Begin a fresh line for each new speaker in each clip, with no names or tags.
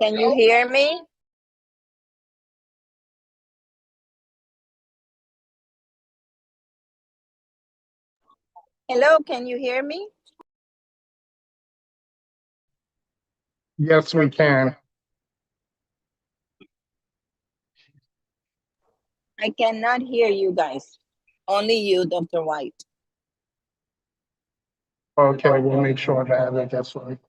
Can you hear me? Hello, can you hear me?
Yes, we can.
I cannot hear you guys. Only you, Dr. White.
Okay, we'll make sure that it gets right.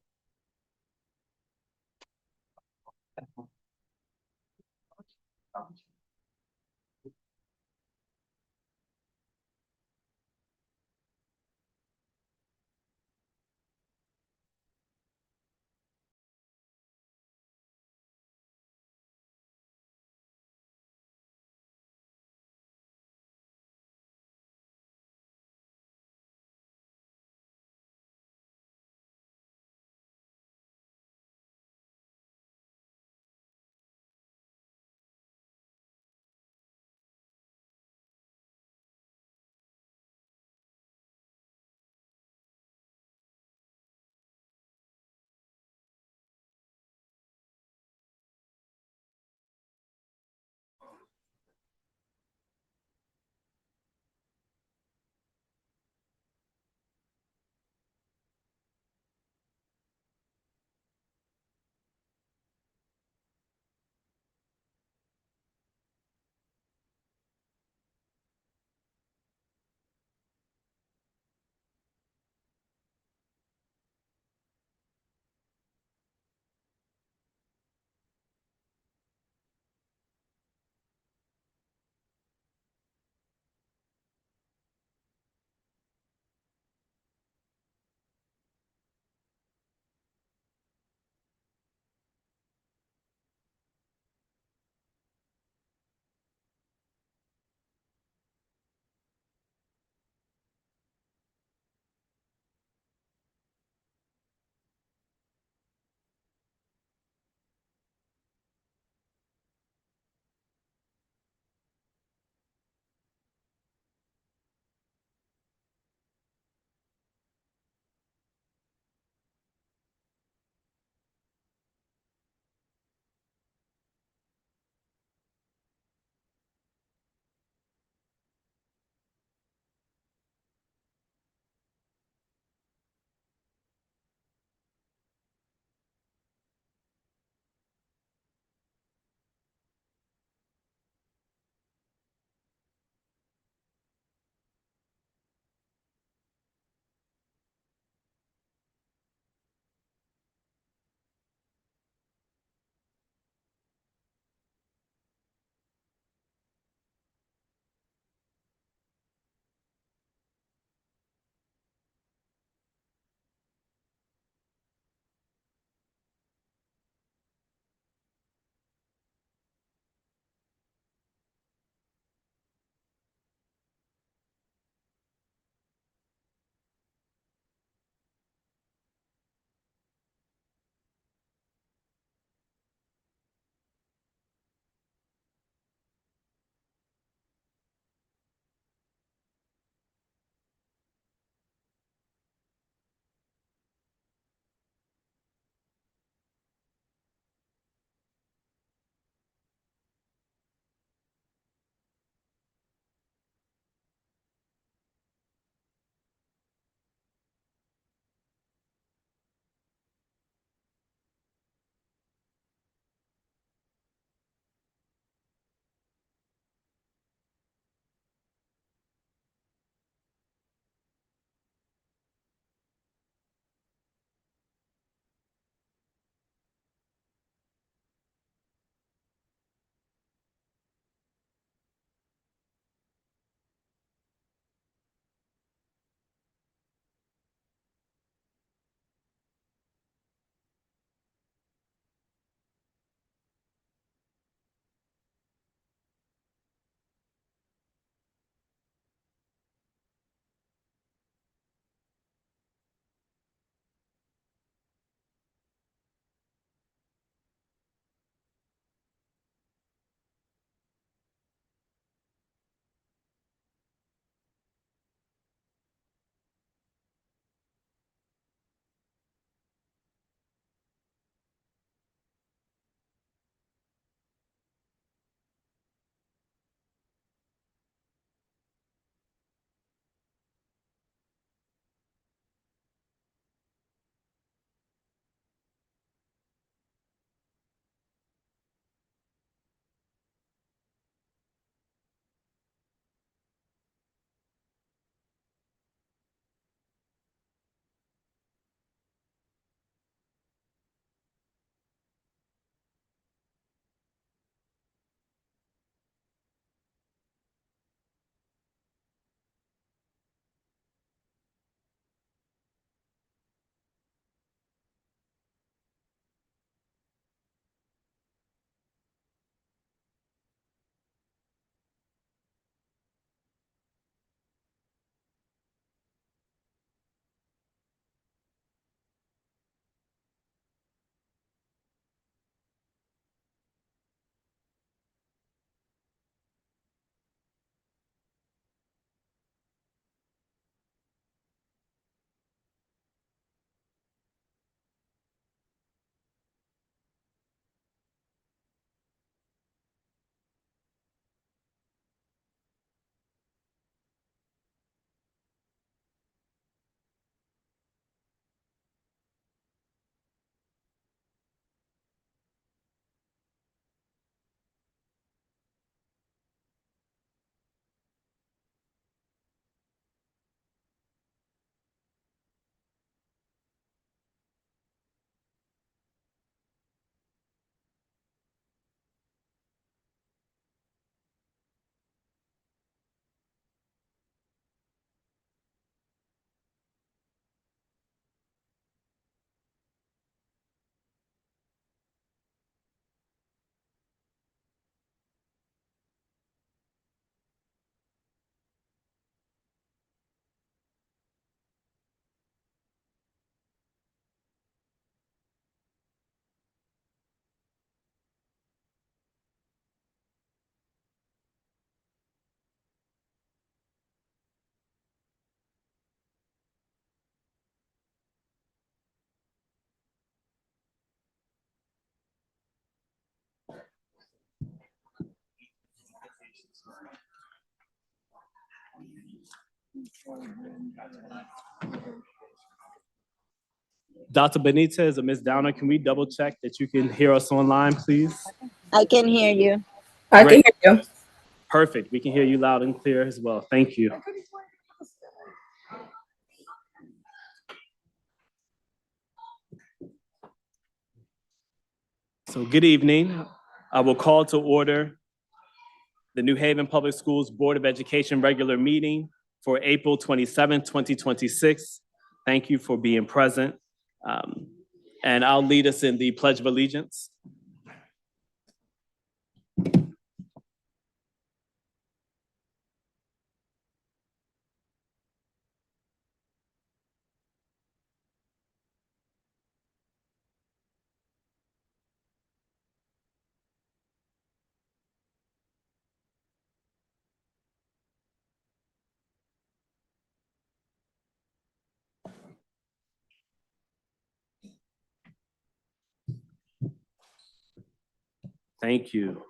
Dr. Benitez or Ms. Downer, can we double check that you can hear us online, please?
I can hear you.
I can
Great.
hear you.
Perfect. We can hear you loud and clear as well. Thank you. So good evening. I will call to order the New Haven Public Schools Board of Education regular meeting for April 27, 2026. Thank you for being present. And I'll lead us in the Pledge of Allegiance. Thank you.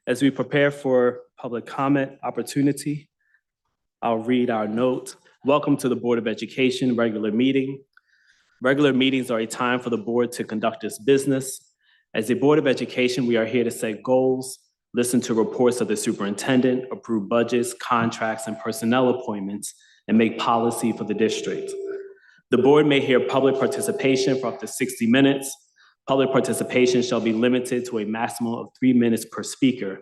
As we prepare for public comment opportunity, I'll read our note. Welcome to the Board of Education regular meeting. Regular meetings are a time for the board to conduct its business. As a Board of Education, we are here to set goals, listen to reports of the superintendent, approve budgets, contracts, and personnel appointments, and make policy for the district. The board may hear public participation for up to 60 minutes. Public participation shall be limited to a maximum of 3 minutes per speaker.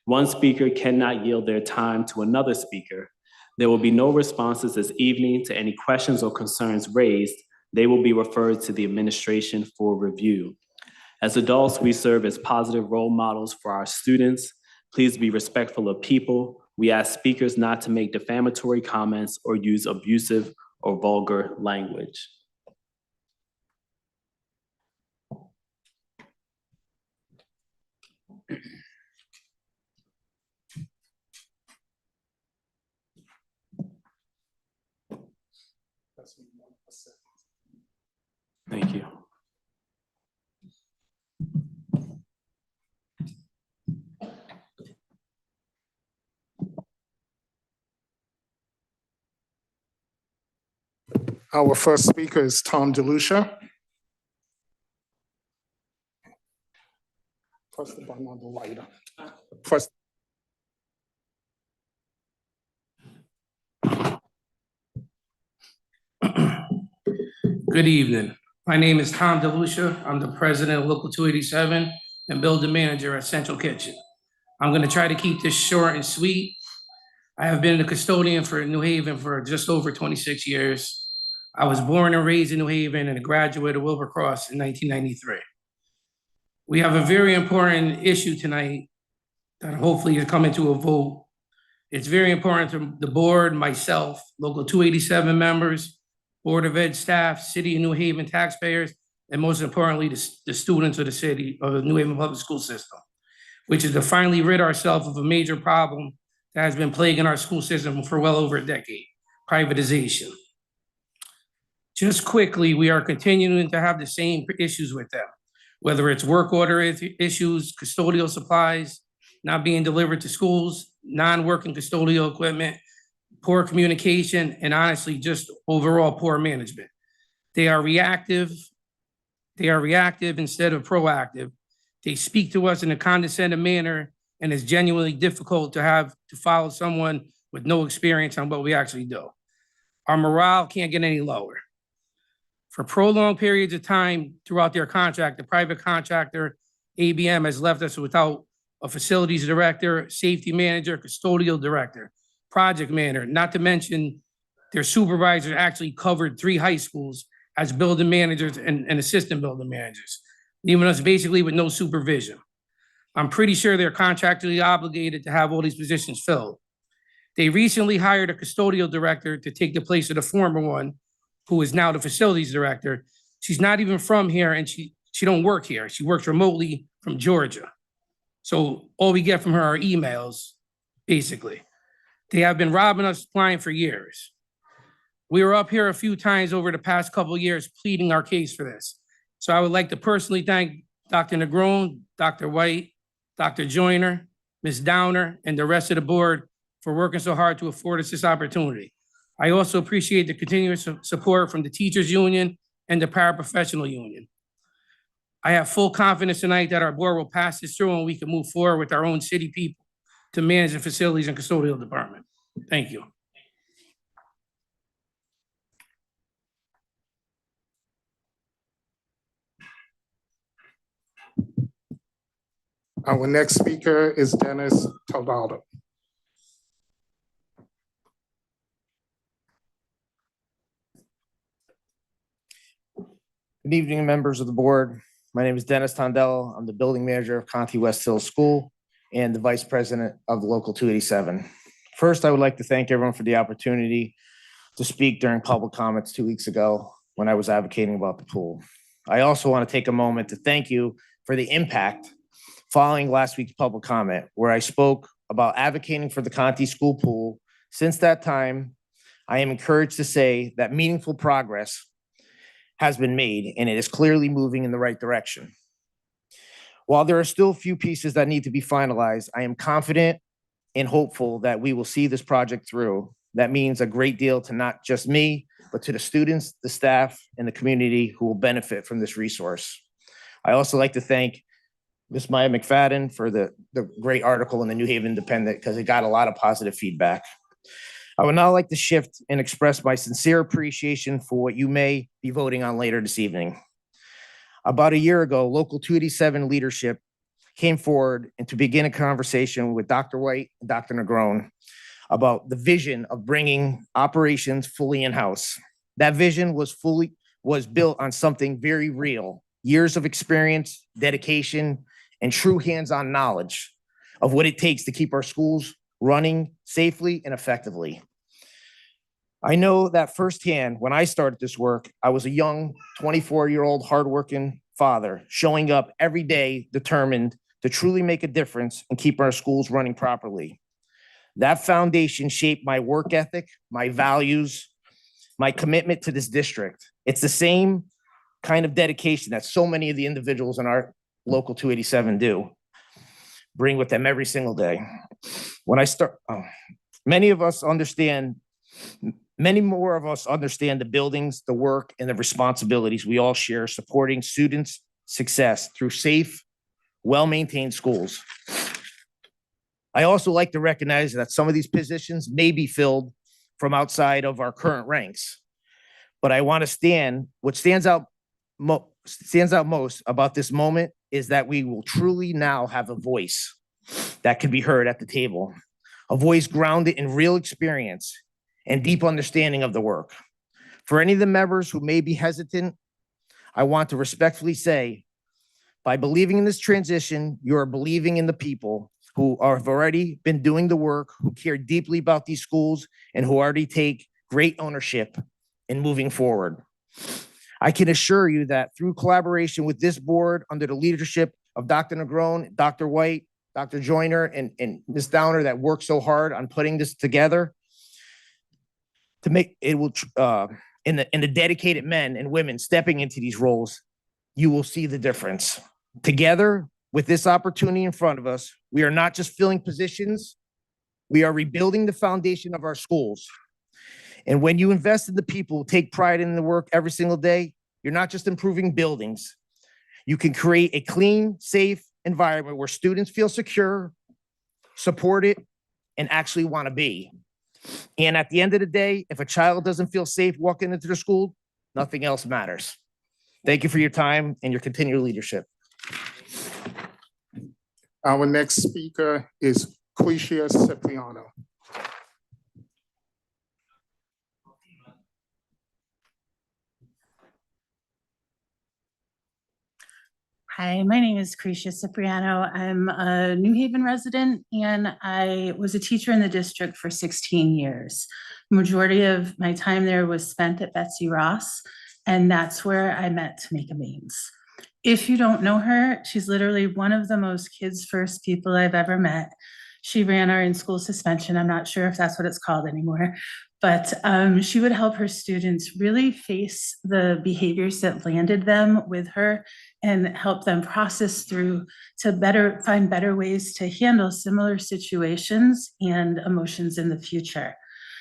One speaker cannot yield their time to another speaker. There will be no responses this evening to any questions or concerns raised. They will be referred to the administration for review. As adults, we serve as positive role models for our students. Please be respectful of people. We ask speakers not to make defamatory comments or use abusive or vulgar language. Thank you.
Our first speaker is Tom DeLucia. Press the button on the lighter. Press.
Good evening. My name is Tom DeLucia. I'm the president of Local 287 and building manager at Central Kitchen. I'm going to try to keep this short and sweet. I have been a custodian for New Haven for just over 26 years. I was born and raised in New Haven and a graduate of Wilbercross in 1993. We have a very important issue tonight that hopefully is coming to a vote. It's very important to the board, myself, Local 287 members, Board of Ed staff, City of New Haven taxpayers, and most importantly, the students of the city, of the New Haven public school system, which is to finally rid ourselves of a major problem that has been plaguing our school system for well over a decade, privatization. Just quickly, we are continuing to have the same issues with them, whether it's work order issues, custodial supplies not being delivered to schools, non-working custodial equipment, poor communication, and honestly, just overall poor management. They are reactive instead of proactive. They speak to us in a condescending manner, and it's genuinely difficult to have to follow someone with no experience on what we actually do. Our morale can't get any lower. For prolonged periods of time throughout their contract, the private contractor, ABM, has left us without a facilities director, safety manager, custodial director, project manager, not to mention their supervisor actually covered 3 high schools as building managers and assistant building managers, leaving us basically with no supervision. I'm pretty sure they're contractually obligated to have all these positions filled. They recently hired a custodial director to take the place of the former one, who is now the facilities director. She's not even from here, and she don't work here. She works remotely from Georgia. So all we get from her are emails, basically. They have been robbing us blind for years. We were up here a few times over the past couple of years pleading our case for this. So I would like to personally thank Dr. Negron, Dr. White, Dr. Joyner, Ms. Downer, and the rest of the board for working so hard to afford us this opportunity. I also appreciate the continuous support from the teachers union and the paraprofessional union. I have full confidence tonight that our board will pass this through and we can move forward with our own city people to manage the facilities and custodial department. Thank you.
Our next speaker is Dennis Talvado.
Good evening, members of the board. My name is Dennis Tondell. I'm the building manager of Conti West Hills School and the vice president of Local 287. First, I would like to thank everyone for the opportunity to speak during public comments 2 weeks ago when I was advocating about the pool. I also want to take a moment to thank you for the impact following last week's public comment, where I spoke about advocating for the Conti School pool. Since that time, I am encouraged to say that meaningful progress has been made, and it is clearly moving in the right direction. While there are still a few pieces that need to be finalized, I am confident and hopeful that we will see this project through. That means a great deal to not just me, but to the students, the staff, and the community who will benefit from this resource. I also like to thank Ms. Maya McFadden for the great article in the New Haven Independent because it got a lot of positive feedback. I would now like to shift and express my sincere appreciation for what you may be voting on later this evening. About a year ago, Local 287 leadership came forward and to begin a conversation with Dr. White and Dr. Negron about the vision of bringing operations fully in-house. That vision was built on something very real, years of experience, dedication, and true hands-on knowledge of what it takes to keep our schools running safely and effectively. I know that firsthand when I started this work, I was a young 24-year-old hardworking father showing up every day determined to truly make a difference and keep our schools running properly. That foundation shaped my work ethic, my values, my commitment to this district. It's the same kind of dedication that so many of the individuals in our Local 287 bring with them every single day. When I start, many more of us understand the buildings, the work, and the responsibilities we all share supporting students' success through safe, well-maintained schools. I also like to recognize that some of these positions may be filled from outside of our current ranks, but I want to what stands out most about this moment is that we will truly now have a voice that can be heard at the table, a voice grounded in real experience and deep understanding of the work. For any of the members who may be hesitant, I want to respectfully say, by believing in this transition, you are believing in the people who have already been doing the work, who care deeply about these schools, and who already take great ownership in moving forward. I can assure you that through collaboration with this board under the leadership of Dr. Negron, Dr. White, Dr. Joyner, and Ms. Downer that worked so hard on putting this together, to make it will, in the dedicated men and women stepping into these roles, you will see the difference. Together, with this opportunity in front of us, we are not just filling positions, we are rebuilding the foundation of our schools. And when you invest in the people who take pride in the work every single day, you're not just improving buildings. You can create a clean, safe environment where students feel secure, supported, and actually want to be. And at the end of the day, if a child doesn't feel safe walking into the school, nothing else matters. Thank you for your time and your continued leadership.
Our next speaker is Quishia Cipriano.
Hi, my name is Cretia Cipriano. I'm a New Haven resident and I was a teacher in the district for 16 years. Majority of my time there was spent at Betsy Ross, and that's where I met Tamika Baines. If you don't know her, she's literally one of the most kids first people I've ever met. She ran our in-school suspension. I'm not sure if that's what it's called anymore, But she would help her students really face the behaviors that landed them with her and help them process through to find better ways to handle similar situations and emotions in the future.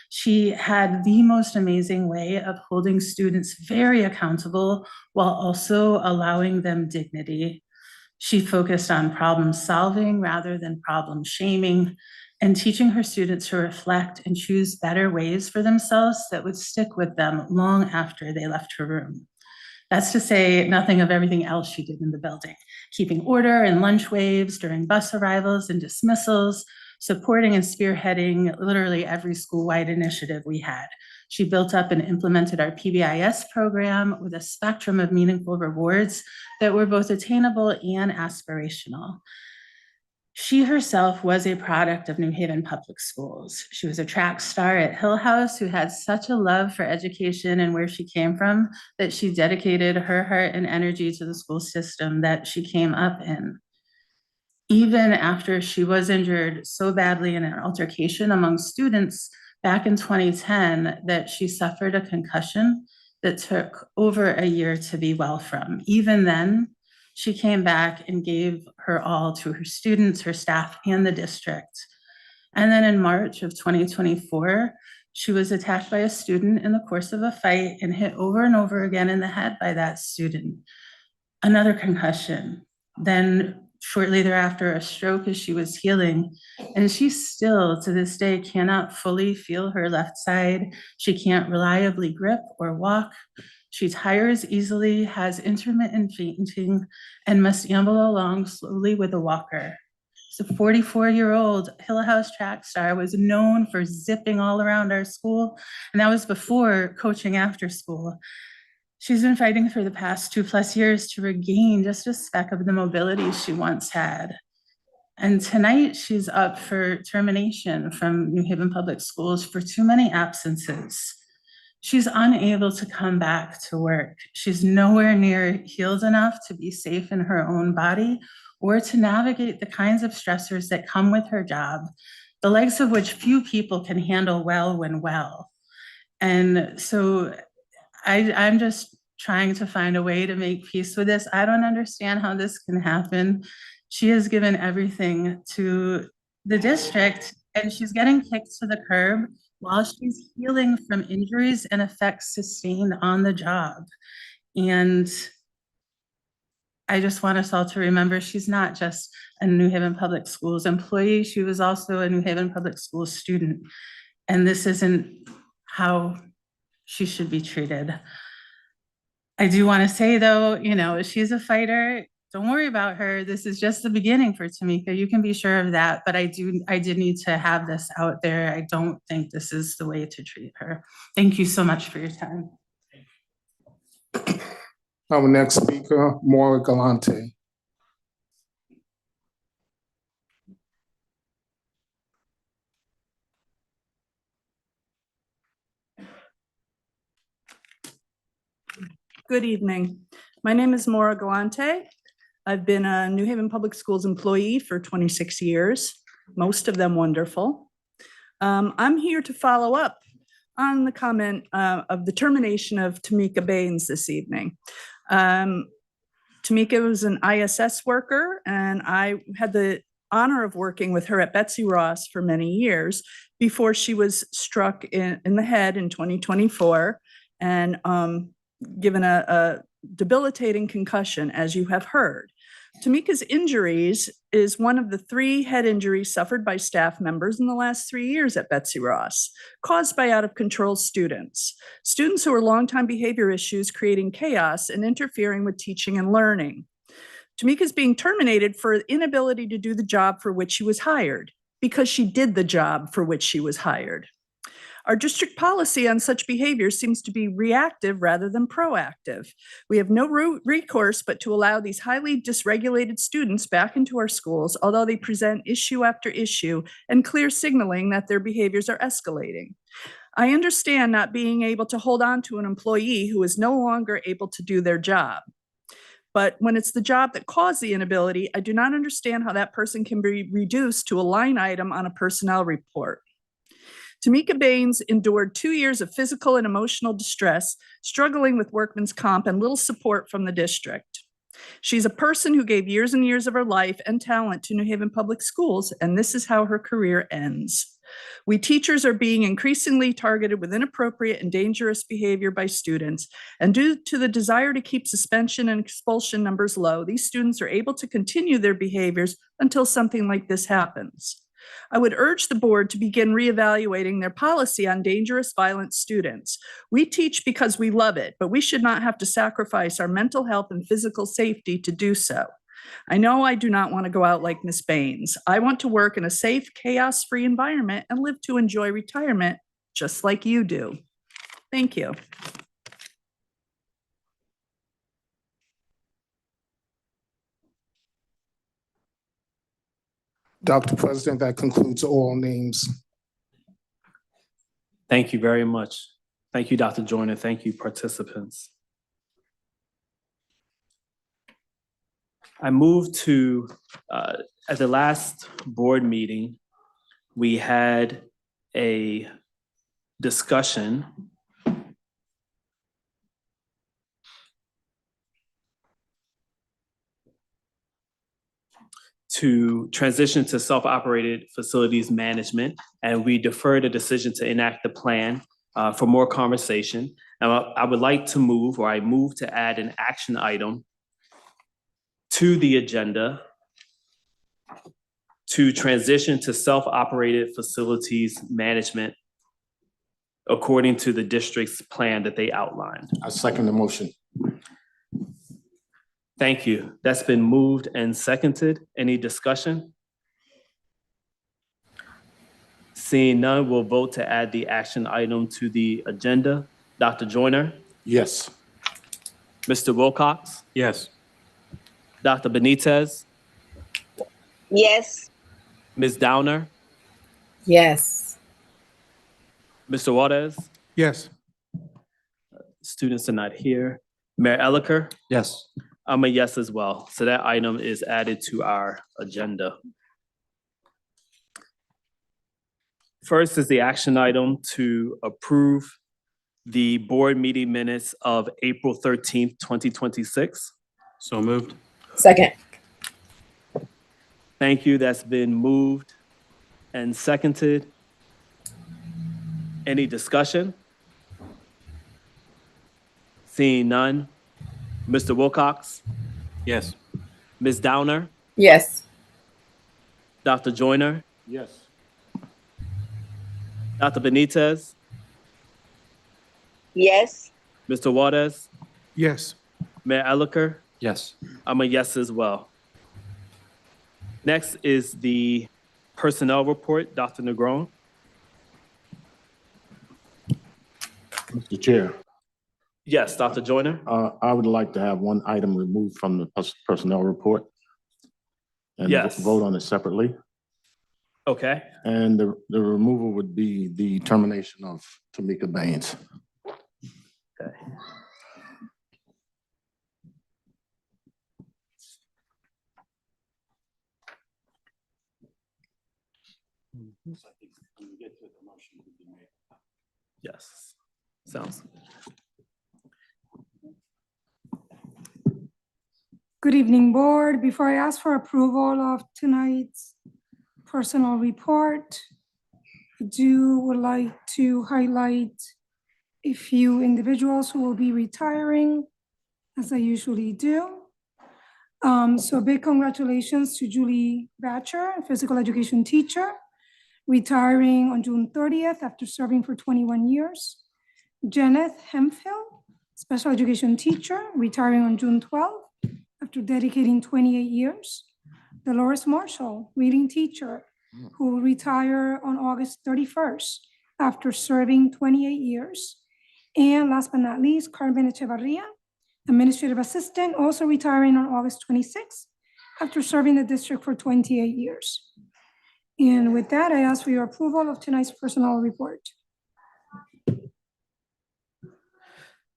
She had the most amazing way of holding students very accountable while also allowing them dignity. She focused on problem solving rather than problem shaming, and teaching her students to reflect and choose better ways for themselves that would stick with them long after they left her room. That's to say nothing of everything else she did in the building, keeping order in lunch waves during bus arrivals and dismissals, supporting and spearheading literally every school-wide initiative we had. She built up and implemented our PBIS program with a spectrum of meaningful rewards that were both attainable and aspirational. She herself was a product of New Haven Public Schools. She was a track star at Hill House who had such a love for education and where she came from that she dedicated her heart and energy to the school system that she came up in. Even after she was injured so badly in an altercation among students back in 2010 that she suffered a concussion that took over a year to be well from. Even then, she came back and gave her all to her students, her staff, and the district. And then in March of 2024, she was attacked by a student in the course of a fight and hit over and over again in the head by that student. Another concussion. Then shortly thereafter, a stroke as she was healing. And she still, to this day, cannot fully feel her left side. She can't reliably grip or walk. She tires easily, has intermittent fainting, and must amble along slowly with a walker. So 44-year-old Hill House track star was known for zipping all around our school, and that was before coaching after school. She's been fighting for the past 2+ years to regain just a speck of the mobility she once had. And tonight she's up for termination from New Haven Public Schools for too many absences. She's unable to come back to work. She's nowhere near healed enough to be safe in her own body or to navigate the kinds of stressors that come with her job, the likes of which few people can handle well when well. And so I'm just trying to find a way to make peace with this. I don't understand how this can happen. She has given everything to the district and she's getting kicked to the curb while she's healing from injuries and effects sustained on the job. And I just want us all to remember she's not just a New Haven Public Schools employee, she was also a New Haven Public Schools student. And this isn't how she should be treated. I do want to say though, you know, she's a fighter. Don't worry about her. This is just the beginning for Tamika. You can be sure of that. But I did need to have this out there. I don't think this is the way to treat her. Thank you so much for your time.
Our next speaker, Maura Galante.
Good evening. My name is Maura Galante. I've been a New Haven Public Schools employee for 26 years, most of them wonderful. I'm here to follow up on the comment of the termination of Tamika Baines this evening. Tamika was an ISS worker, and I had the honor of working with her at Betsy Ross for many years before she was struck in the head in 2024 and given a debilitating concussion, as you have heard. Tamika's injuries is one of the 3 head injuries suffered by staff members in the last 3 years at Betsy Ross, caused by out-of-control students. Students who are long-time behavior issues creating chaos and interfering with teaching and learning. Tamika's being terminated for inability to do the job for which she was hired, because she did the job for which she was hired. Our district policy on such behavior seems to be reactive rather than proactive. We have no recourse but to allow these highly dysregulated students back into our schools, although they present issue after issue and clear signaling that their behaviors are escalating. I understand not being able to hold on to an employee who is no longer able to do their job. But when it's the job that caused the inability, I do not understand how that person can be reduced to a line item on a personnel report. Tamika Baines endured 2 years of physical and emotional distress, struggling with workman's comp and little support from the district. She's a person who gave years and years of her life and talent to New Haven Public Schools, and this is how her career ends. We teachers are being increasingly targeted with inappropriate and dangerous behavior by students, and due to the desire to keep suspension and expulsion numbers low, these students are able to continue their behaviors until something like this happens. I would urge the board to begin reevaluating their policy on dangerous, violent students. We teach because we love it, but we should not have to sacrifice our mental health and physical safety to do so. I know I do not want to go out like Miss Baines. I want to work in a safe, chaos-free environment and live to enjoy retirement, just like you do. Thank you.
Dr. President, that concludes all names.
Thank you very much. Thank you, Dr. Joyner. Thank you, participants. I moved to, at the last board meeting, we had a discussion to transition to self-operated facilities management, and we deferred a decision to enact the plan for more conversation. Now, I would like to move, or I move to add an action item to the agenda to transition to self-operated facilities management according to the district's plan that they outlined.
I second the motion.
Thank you. That's been moved and seconded. Any discussion? Seeing none, we'll vote to add the action item to the agenda. Dr. Joyner,
Yes.
Mr. Wilcox,
Yes.
Dr. Benitez,
Yes.
Ms. Downer,
Yes.
Mr. Waters.
Yes.
Students are not here. Mayor Elicker,
Yes.
I'm a yes as well. So that item is added to our agenda. First is the action item to approve the board meeting minutes of April 13th, 2026.
So moved.
Second.
Thank you. That's been moved and seconded. Any discussion? Seeing none. Mr. Wilcox,
Yes.
Ms. Downer,
Yes.
Dr. Joyner,
Yes.
Dr. Benitez,
Yes.
Mr. Waters,
Yes.
Mayor Elicker.
Yes.
I'm a yes as well. Next is the personnel report, Dr. Negron.
Mr. Chair,
Yes, Dr. Joyner.
I would like to have one item removed from the personnel report. And
Yes.
vote on it separately.
Okay,
And the removal would be the termination of Tamika Baines.
okay. Yes, sounds.
Good evening, board. Before I ask for approval of tonight's personal report, I would like to highlight a few individuals who will be retiring, as I usually do. So big congratulations to Julie Batcher, a physical education teacher, retiring on June 30th after serving for 21 years. Jenneth Hemphill, special education teacher, retiring on June 12th after dedicating 28 years. Dolores Marshall, reading teacher, who will retire on August 31st after serving 28 years. And last but not least, Carmen Echevarria, administrative assistant, also retiring on August 26th after serving the district for 28 years. And with that, I ask for your approval of tonight's personnel report.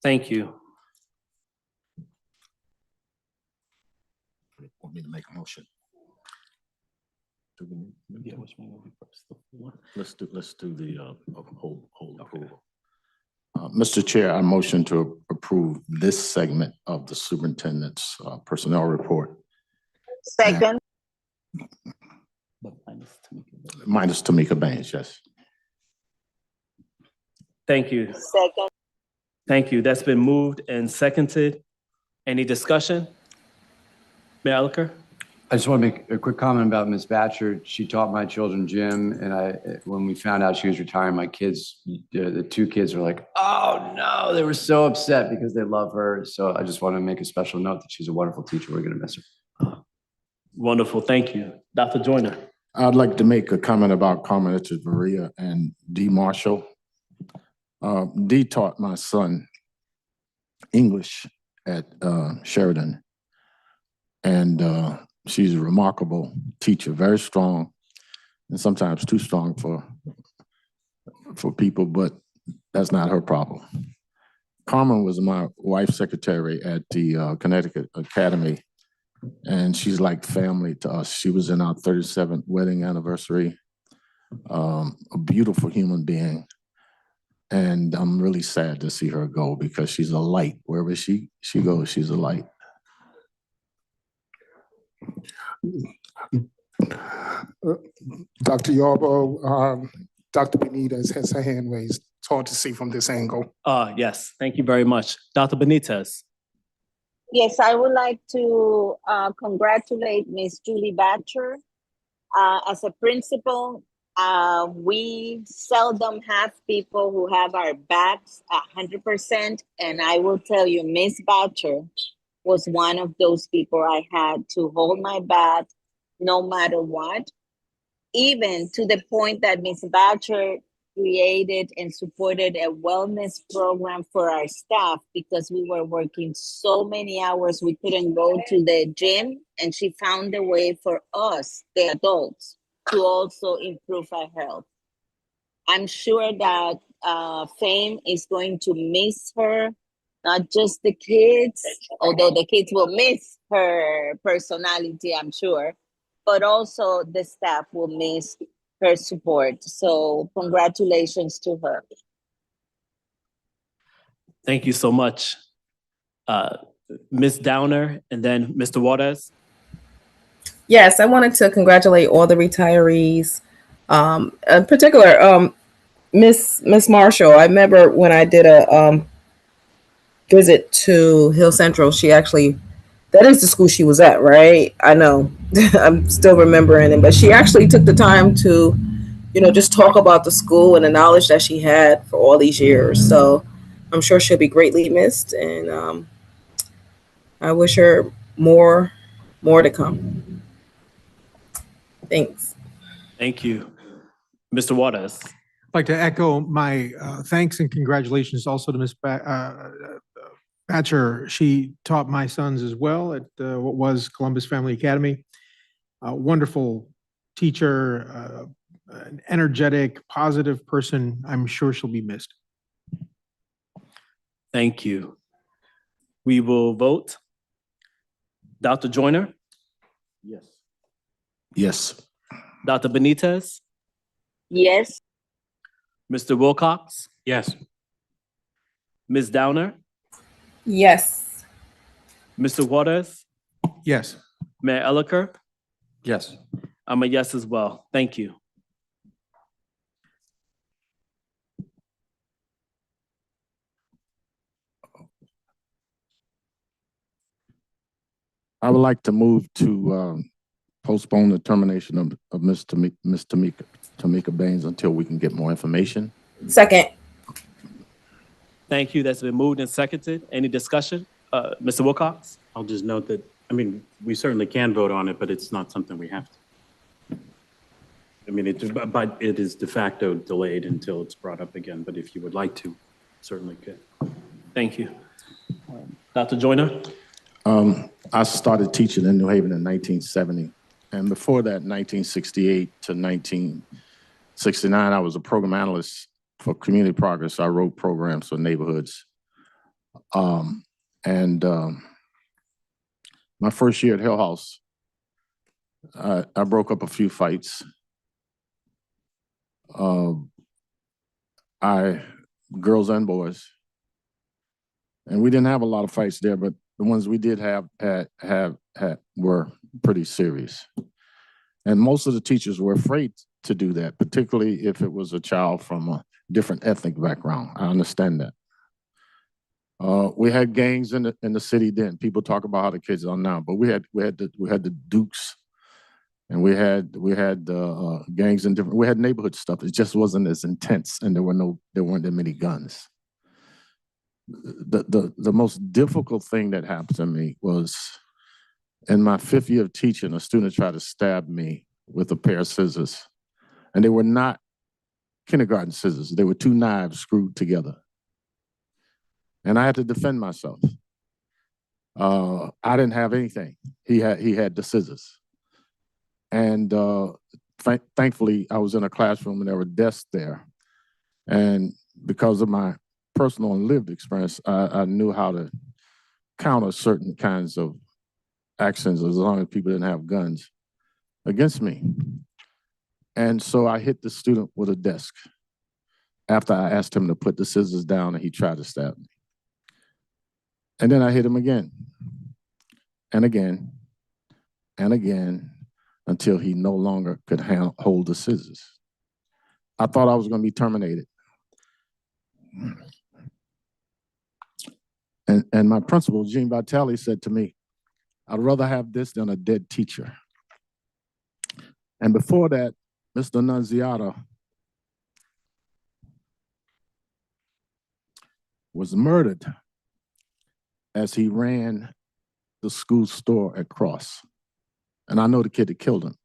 Thank you.
Want me to make a motion?
Yeah, which one will be first? The one?
Let's do the whole approval. Mr. Chair, I motion to approve this segment of the superintendent's personnel report,
Second,
But minus Tamika.
minus Tamika Baines, yes.
Thank you.
second,
Thank you. That's been moved and seconded. Any discussion? Mayor Elicker?
I just want to make a quick comment about Ms. Batcher. She taught my children gym, and when we found out she was retiring, my kids, the two kids were like, "Oh no!" They were so upset because they love her. So I just want to make a special note that she's a wonderful teacher. We're going to miss her.
Wonderful. Thank you. Dr. Joyner?
I'd like to make a comment about Carmen Echevarria and Dee Marshall. Dee taught my son English at Sheridan. And she's a remarkable teacher, very strong, and sometimes too strong for people, but that's not her problem. Carmen was my wife's secretary at the Connecticut Academy, and she's like family to us. She was in our 37th wedding anniversary, a beautiful human being. And I'm really sad to see her go because she's a light. Wherever she goes, she's a light.
Dr. Yarbo, Dr. Benitez has her hand raised. It's hard to see from this angle.
Yes, thank you very much. Dr. Benitez?
yes, I would like to congratulate Miss Julie Batcher. As a principal, we seldom have people who have our backs 100%. And I will tell you, Miss Batcher was one of those people I had to hold my back no matter what, even to the point that Miss Batcher created and supported a wellness program for our staff because we were working so many hours we couldn't go to the gym, and she found a way for us, the adults, to also improve our health. I'm sure that Fame is going to miss her, not just the kids, although the kids will miss her personality, I'm sure, but also the staff will miss her support. So congratulations to her.
Thank you so much. Ms. Downer and then Mr. Waters?
Yes, I wanted to congratulate all the retirees. In particular, Miss Marshall. I remember when I did a visit to Hill Central, that is the school she was at, right? I know. I'm still remembering it, but she actually took the time to, just talk about the school and the knowledge that she had for all these years. So I'm sure she'll be greatly missed, and I wish her more to come. Thanks.
Thank you. Mr. Waters?
I'd like to echo my thanks and congratulations also to Ms. Batcher. She taught my sons as well at what was Columbus Family Academy. Wonderful teacher, an energetic, positive person. I'm sure she'll be missed.
Thank you. We will vote. Dr. Joyner?
Yes. Yes.
Dr. Benitez?
Yes,
Mr. Wilcox?
Yes.
Ms. Downer?
Yes.
Mr. Waters?
Yes.
Mayor Elicker?
Yes.
I'm a yes as well. Thank you.
I would like to move to postpone the termination of Ms. Tamika Baines until we can get more information.
Second.
Thank you. That's been moved and seconded. Any discussion? Mr. Wilcox?
I'll just note that, we certainly can vote on it, but it's not something we have to. But it is de facto delayed until it's brought up again, but if you would like to, certainly could.
Thank you. Dr. Joyner?
I started teaching in New Haven in 1970. And before that, 1968 to 1969, I was a program analyst for Community Progress. I wrote programs for neighborhoods. My first year at Hill House, I broke up a few fights. Girls and boys. And we didn't have a lot of fights there, but the ones we did have were pretty serious. And most of the teachers were afraid to do that, particularly if it was a child from a different ethnic background. I understand that. We had gangs in the city then. People talk about how the kids are now, but we had the Dukes, and we had gangs in different. We had neighborhood stuff. It just wasn't as intense, and there weren't that many guns. The most difficult thing that happened to me was in my 5th year of teaching, a student tried to stab me with a pair of scissors, and they were not kindergarten scissors. They were 2 knives screwed together. And I had to defend myself. I didn't have anything. He had the scissors. And thankfully, I was in a classroom and there were desks there. And because of my personal and lived experience, I knew how to counter certain kinds of actions as long as people didn't have guns against me. And so I hit the student with a desk after I asked him to put the scissors down and he tried to stab me. And then I hit him again and again and again until he no longer could hold the scissors. I thought I was going to be terminated. And my principal, Gene Vitale, said to me, "I'd rather have this than a dead teacher." And before that, Mr. Nunziata was murdered as he ran the school store at Cross. And I know the kid that killed him.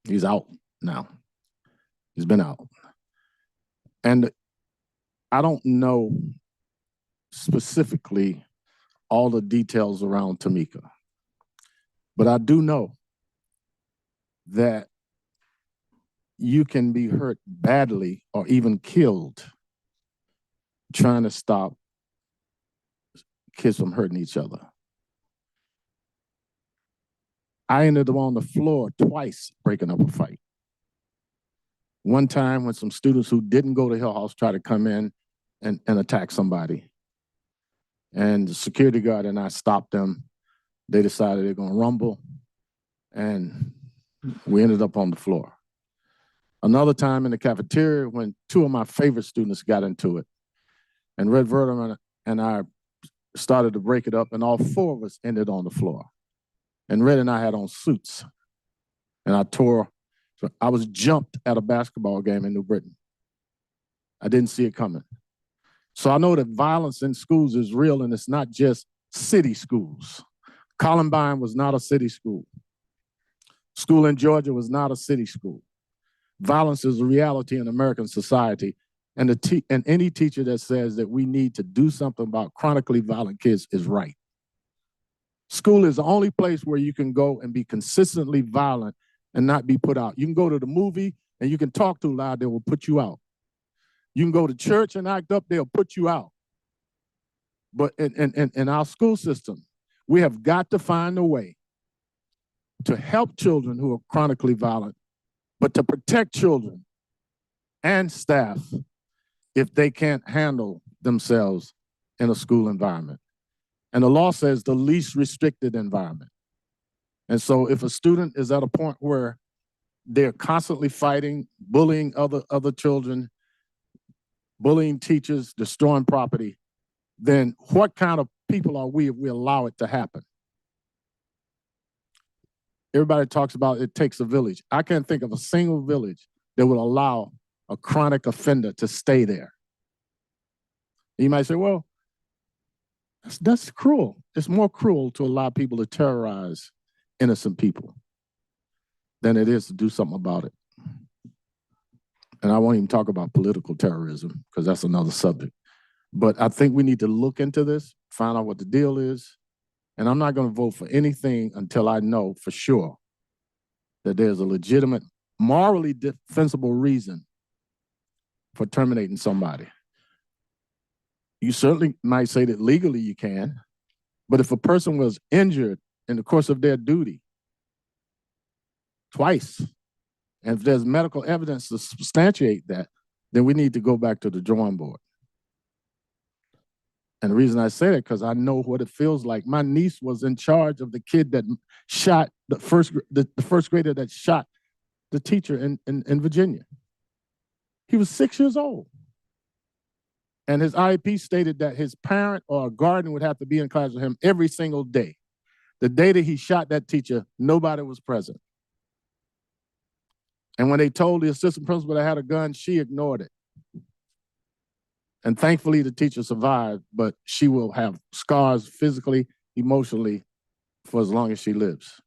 He's out now. He's been out. And I don't know specifically all the details around Tamika, but I do know that you can be hurt badly or even killed trying to stop kids from hurting each other. I ended up on the floor twice breaking up a fight. One time when some students who didn't go to Hill House tried to come in and attack somebody. And the security guard and I stopped them. They decided they're gonna rumble, and we ended up on the floor. Another time in the cafeteria when 2 of my favorite students got into it, and Red Verderman and I started to break it up, and all 4 of us ended on the floor. And Red and I had on suits, and I was jumped at a basketball game in New Britain. I didn't see it coming. So I know that violence in schools is real, and it's not just city schools. Columbine was not a city school. School in Georgia was not a city school. Violence is a reality in American society, and any teacher that says that we need to do something about chronically violent kids is right. School is the only place where you can go and be consistently violent and not be put out. You can go to the movie and you can talk too loud, they will put you out. You can go to church and act up, they'll put you out. But in our school system, we have got to find a way to help children who are chronically violent, but to protect children and staff if they can't handle themselves in a school environment. And the law says the least restricted environment. And so if a student is at a point where they're constantly fighting, bullying other children, bullying teachers, destroying property, then what kind of people are we if we allow it to happen? Everybody talks about it takes a village. I can't think of a single village that would allow a chronic offender to stay there. You might say, well, that's cruel. It's more cruel to allow people to terrorize innocent people than it is to do something about it. And I won't even talk about political terrorism because that's another subject. But I think we need to look into this, find out what the deal is. And I'm not going to vote for anything until I know for sure that there's a legitimate, morally defensible reason for terminating somebody. You certainly might say that legally you can, but if a person was injured in the course of their duty, twice. And if there's medical evidence to substantiate that, then we need to go back to the drawing board. And the reason I say that, because I know what it feels like. My niece was in charge of the kid that shot the first grader that shot the teacher in Virginia. He was 6 years old. And his IEP stated that his parent or a guardian would have to be in class with him every single day. The day that he shot that teacher, nobody was present. And when they told the assistant principal that had a gun, she ignored it. And thankfully, the teacher survived, but she will have scars physically, emotionally, for as long as she lives.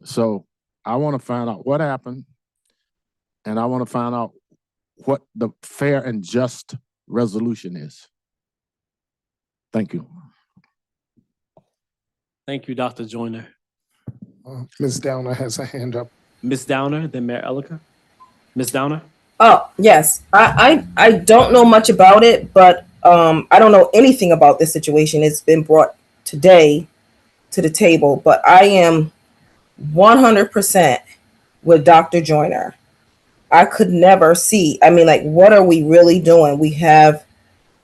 So I want to find out what happened, and I want to find out what the fair and just resolution is. Thank you.
Thank you, Dr. Joyner.
Ms. Downer has a hand up.
Ms. Downer, then Mayor Elica. Ms. Downer?
Oh, yes. I don't know much about it, but I don't know anything about this situation. It's been brought today to the table, but I am 100% with Dr. Joyner. I could never see. I mean, like, what are we really doing? We have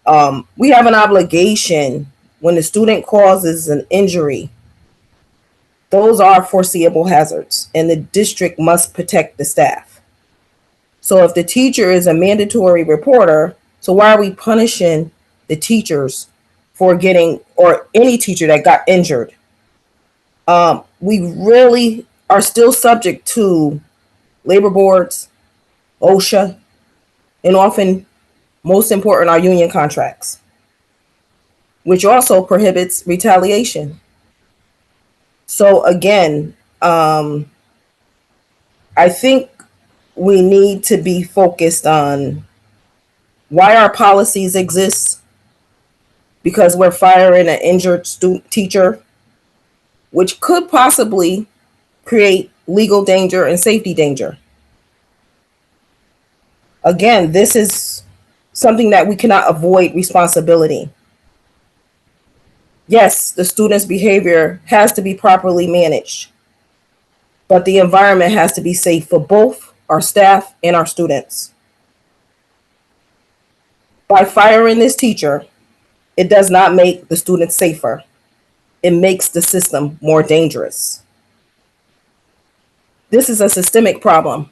an obligation when the student causes an injury. Those are foreseeable hazards, and the district must protect the staff. So if the teacher is a mandatory reporter, so why are we punishing the teachers for getting, or any teacher that got injured? We really are still subject to labor boards, OSHA, and often, most important, our union contracts, which also prohibits retaliation. So again, I think we need to be focused on why our policies exist, because we're firing an injured teacher, which could possibly create legal danger and safety danger. Again, this is something that we cannot avoid responsibility. Yes, the student's behavior has to be properly managed, but the environment has to be safe for both our staff and our students. By firing this teacher, it does not make the students safer. It makes the system more dangerous. This is a systemic problem,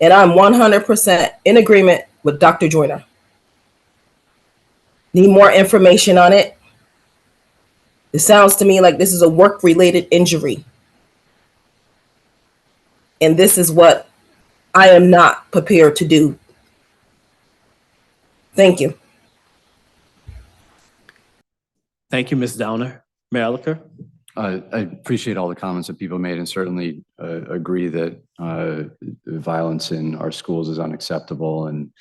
and I'm 100% in agreement with Dr. Joyner. Need more information on it. It sounds to me like this is a work-related injury. And this is what I am not prepared to do. Thank you.
Thank you, Ms. Downer. Mayor Elica?
I appreciate all the comments that people made, and certainly agree that violence in our schools is unacceptable and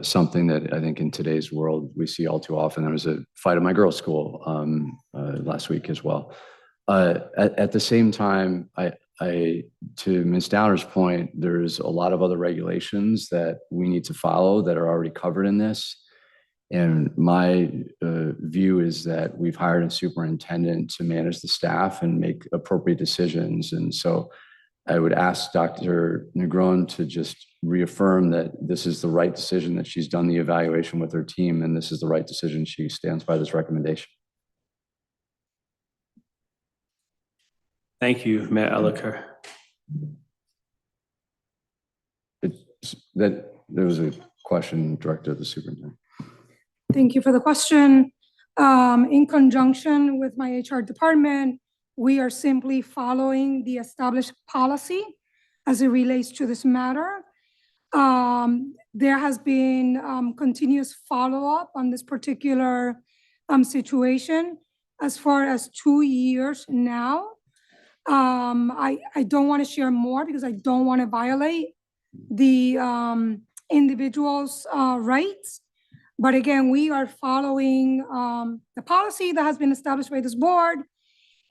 something that I think in today's world we see all too often. There was a fight at my girls' school last week as well. At the same time, to Ms. Downer's point, there's a lot of other regulations that we need to follow that are already covered in this. And my view is that we've hired a superintendent to manage the staff and make appropriate decisions. And so I would ask Dr. Negron to just reaffirm that this is the right decision, that she's done the evaluation with her team, and this is the right decision. She stands by this recommendation.
Thank you, Mayor Elica.
There was a question directed at the superintendent.
Thank you for the question. In conjunction with my HR department, we are simply following the established policy as it relates to this matter. There has been continuous follow-up on this particular situation as far as 2 years now. I don't want to share more because I don't want to violate the individual's rights. But again, we are following the policy that has been established by this board,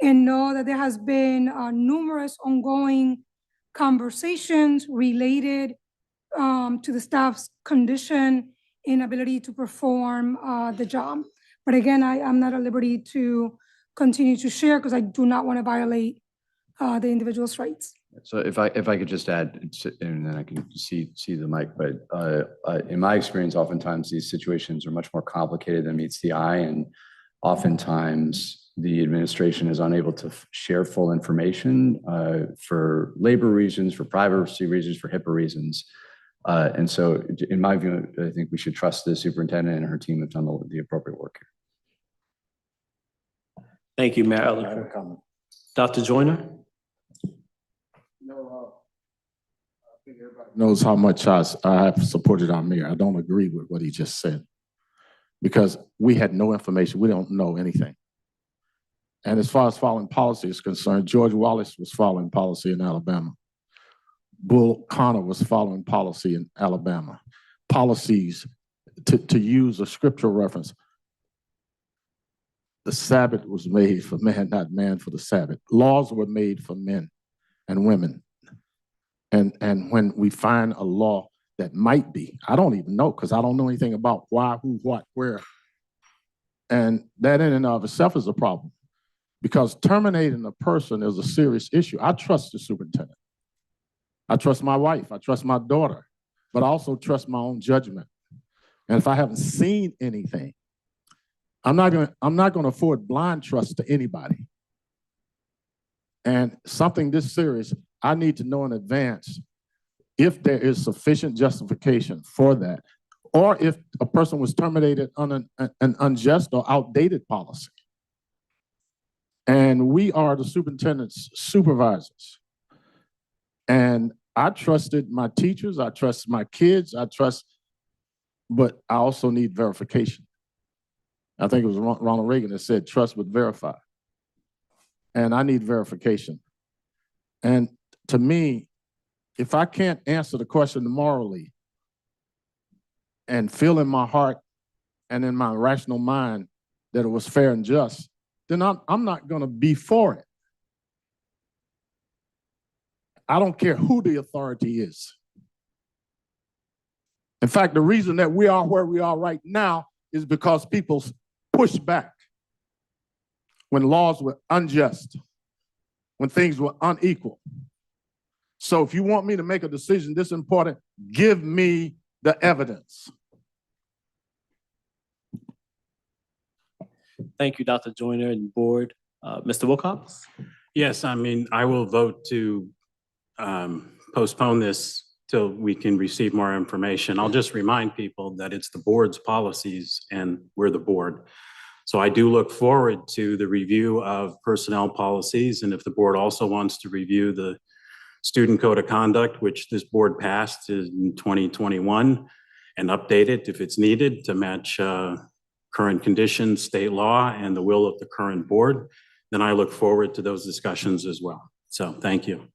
and know that there has been numerous ongoing conversations related to the staff's condition, inability to perform the job. But again, I am not at liberty to continue to share because I do not want to violate the individual's rights.
So if I could just add, and then I can see the mic, but in my experience, oftentimes these situations are much more complicated than meets the eye, and oftentimes the administration is unable to share full information for labor reasons, for privacy reasons, for HIPAA reasons. And so in my view, I think we should trust the superintendent and her team have done the appropriate work here.
Thank you, Mayor Elicker. Dr. Joyner?
Knows how much I have supported our mayor. I don't agree with what he just said because we had no information. We don't know anything. And as far as following policy is concerned, George Wallace was following policy in Alabama. Bull Connor was following policy in Alabama. Policies, to use a scriptural reference, the Sabbath was made for man, not man for the Sabbath. Laws were made for men and women. And when we find a law that might be, I don't even know, because I don't know anything about why, who, what, where. And that in and of itself is a problem, because terminating a person is a serious issue. I trust the superintendent. I trust my wife. I trust my daughter, but I also trust my own judgment. And if I haven't seen anything, I'm not gonna afford blind trust to anybody. And something this serious, I need to know in advance if there is sufficient justification for that, or if a person was terminated on an unjust or outdated policy. And we are the superintendent's supervisors. And I trusted my teachers, I trust my kids, but I also need verification. I think it was Ronald Reagan that said, trust but verify. And I need verification. And to me, if I can't answer the question morally and feel in my heart and in my rational mind that it was fair and just, then I'm not gonna be for it. I don't care who the authority is. In fact, the reason that we are where we are right now is because people pushed back when laws were unjust, when things were unequal. So if you want me to make a decision this important, give me the evidence.
Thank you, Dr. Joyner and board. Mr. Wilcox?
Yes, I mean, I will vote to postpone this till we can receive more information. I'll just remind people that it's the board's policies and we're the board. So I do look forward to the review of personnel policies. And if the board also wants to review the student code of conduct, which this board passed in 2021, and update it if it's needed to match current conditions, state law, and the will of the current board, then I look forward to those discussions as well. So thank you.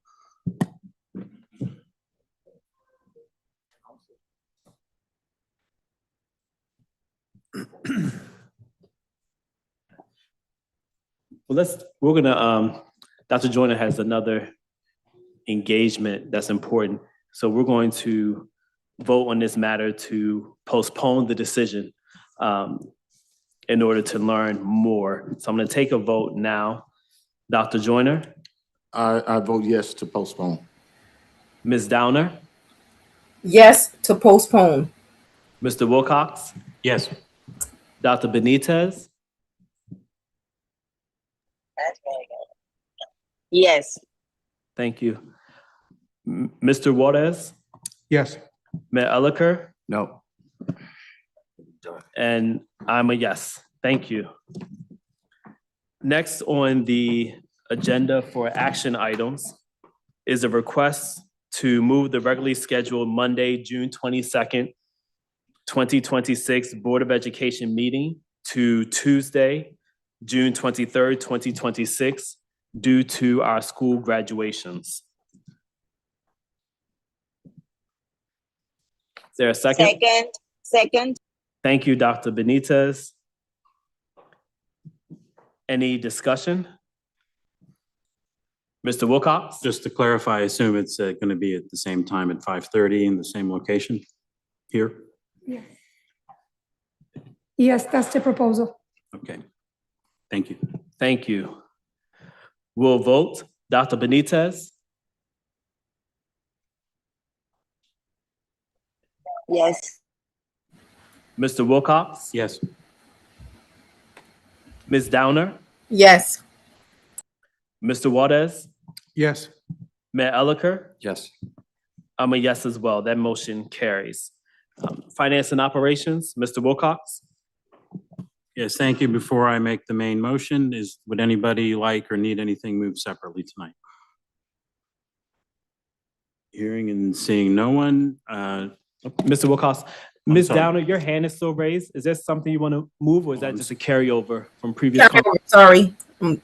Well, we're gonna, Dr. Joyner has another engagement that's important. So we're going to vote on this matter to postpone the decision in order to learn more. So I'm gonna take a vote now. Dr. Joyner?
I vote yes to postpone.
Ms. Downer?
Yes to postpone.
Mr. Wilcox?
Yes.
Dr. Benitez?
Yes.
Thank you. Mr. Juarez?
Yes.
Mayor Elicker?
No.
And I'm a yes. Thank you. Next on the agenda for action items is a request to move the regularly scheduled Monday, June 22nd, 2026 Board of Education meeting to Tuesday, June 23rd, 2026, due to our school graduations. Is there a second?
Second.
Thank you, Dr. Benitez. Any discussion? Mr. Wilcox?
Just to clarify, I assume it's going to be at the same time at 5:30 in the same location here?
Yes. Yes, that's the proposal.
Okay. Thank you.
Thank you. We'll vote. Dr. Benitez,
Yes.
Mr. Wilcox,
Yes.
Ms. Downer,
Yes.
Mr. Waters,
Yes.
Mayor Elicker.
Yes.
I'm a yes as well. That motion carries. Finance and Operations, Mr. Wilcox.
Yes, thank you. Before I make the main motion, would anybody like or need anything moved separately tonight? Hearing and seeing no one,
Mr. Wilcox, Ms.
sorry.
Downer, your hand is still raised. Is there something you want to move, or is that just a carryover from previous?
Sorry.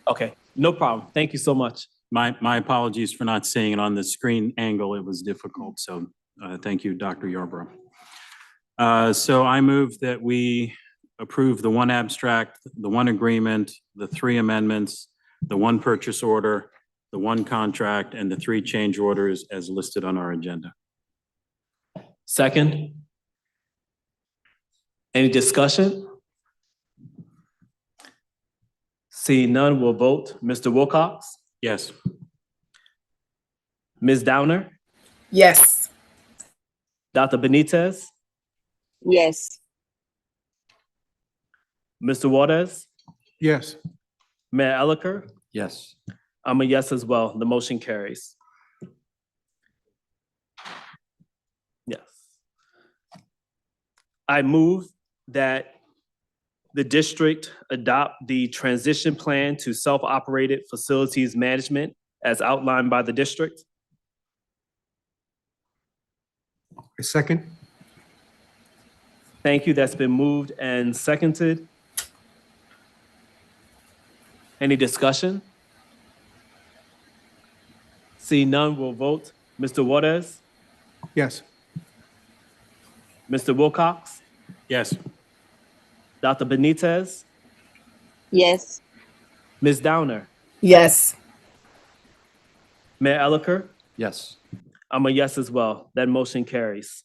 Okay, no problem. Thank you so much.
my apologies for not seeing it on the screen angle. It was difficult, so thank you, Dr. Yarborough. So I move that we approve the one abstract, the one agreement, the 3 amendments, the 1 purchase order, the 1 contract, and the 3 change orders as listed on our agenda.
Second. Any discussion? Seeing none, we'll vote. Mr. Wilcox,
Yes.
Ms. Downer,
Yes.
Dr. Benitez,
Yes.
Mr. Waters,
Yes.
Mayor Elicker.
Yes.
I'm a yes as well. The motion carries. Yes. I move that the district adopt the transition plan to self-operated facilities management as outlined by the district.
A second.
Thank you. That's been moved and seconded. Any discussion? See none, we'll vote. Mr. Waters,
Yes.
Mr. Wilcox,
Yes.
Dr. Benitez,
Yes.
Ms. Downer,
Yes.
Mayor Elicker.
Yes.
I'm a yes as well. That motion carries.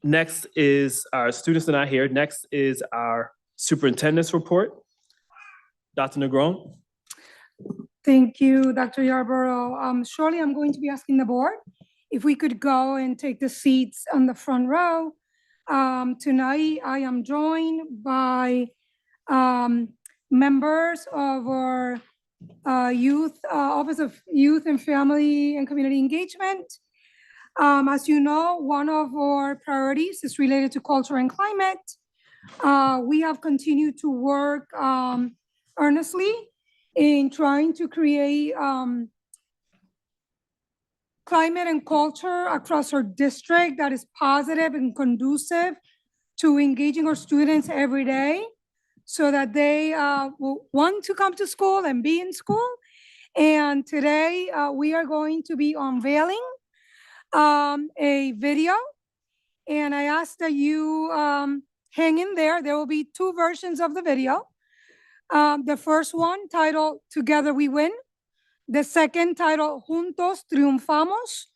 Next is our students are not here. Next is our superintendent's report. Dr. Negron.
Thank you, Dr. Yarborough. Shortly, I'm going to be asking the board if we could go and take the seats on the front row. Tonight, I am joined by members of our Office of Youth and Family and Community Engagement. As you know, one of our priorities is related to culture and climate. We have continued to work earnestly in trying to create climate and culture across our district that is positive and conducive to engaging our students every day so that they will want to come to school and be in school. And today we are going to be unveiling a video, and I ask that you hang in there. There will be 2 versions of the video. The first one titled Together We Win. The second titled Juntos Triunfamos.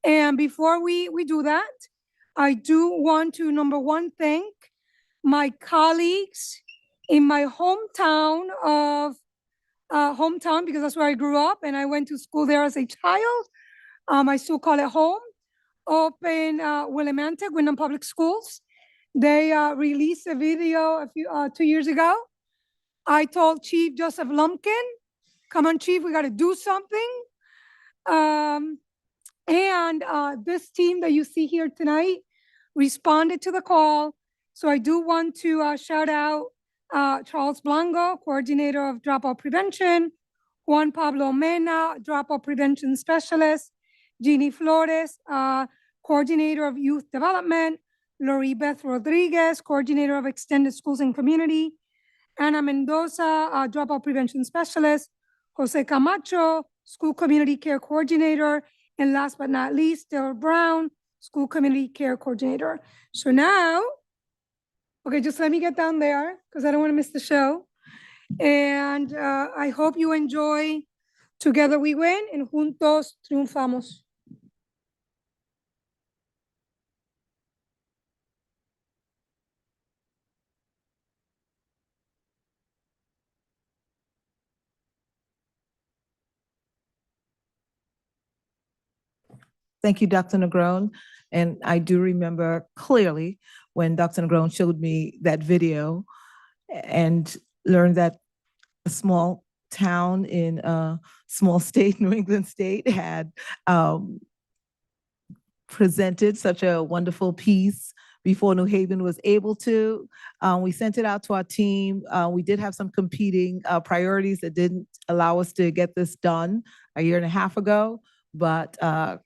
And before we do that, I do want to, number 1, thank my colleagues in my hometown because that's where I grew up and I went to school there as a child. I still call it home, up in Willimantic, Windham Public Schools. They released a video 2 years ago. I told Chief Joseph Lumpkin, come on, Chief, we got to do something. This team that you see here tonight responded to the call. So I do want to shout out Charles Blanco, Coordinator of Dropout Prevention, Juan Pablo Mena, Dropout Prevention Specialist, Jeannie Flores, Coordinator of Youth Development, Lori Beth Rodriguez, Coordinator of Extended Schools and Community, Ana Mendoza, Dropout Prevention Specialist, Jose Camacho, School Community Care Coordinator, and last but not least, Dale Brown, School Community Care Coordinator. So now, okay, just let me get down there because I don't want to miss the show. And I hope you enjoy Together We Win and Juntos Triunfamos.
Thank you, Dr. Negron. And I do remember clearly when Dr. Negron showed me that video and learned that a small town in a small state, New England state, had presented such a wonderful piece before New Haven was able to. We sent it out to our team. We did have some competing priorities that didn't allow us to get this done a year and a half ago. But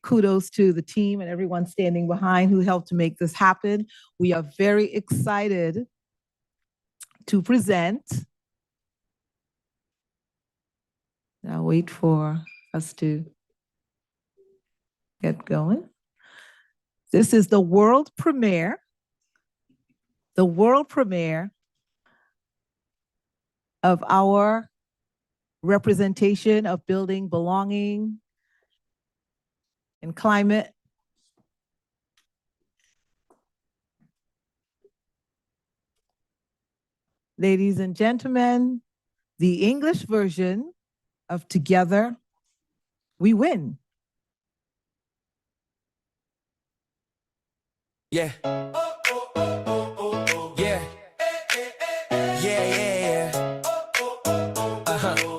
kudos to the team and everyone standing behind who helped to make this happen. We are very excited to present. I'll wait for us to get going. This is the world premiere of our representation of building belonging and climate. Ladies and gentlemen, the English version of Together We Win.
Yeah. Yeah. Yeah, yeah, yeah.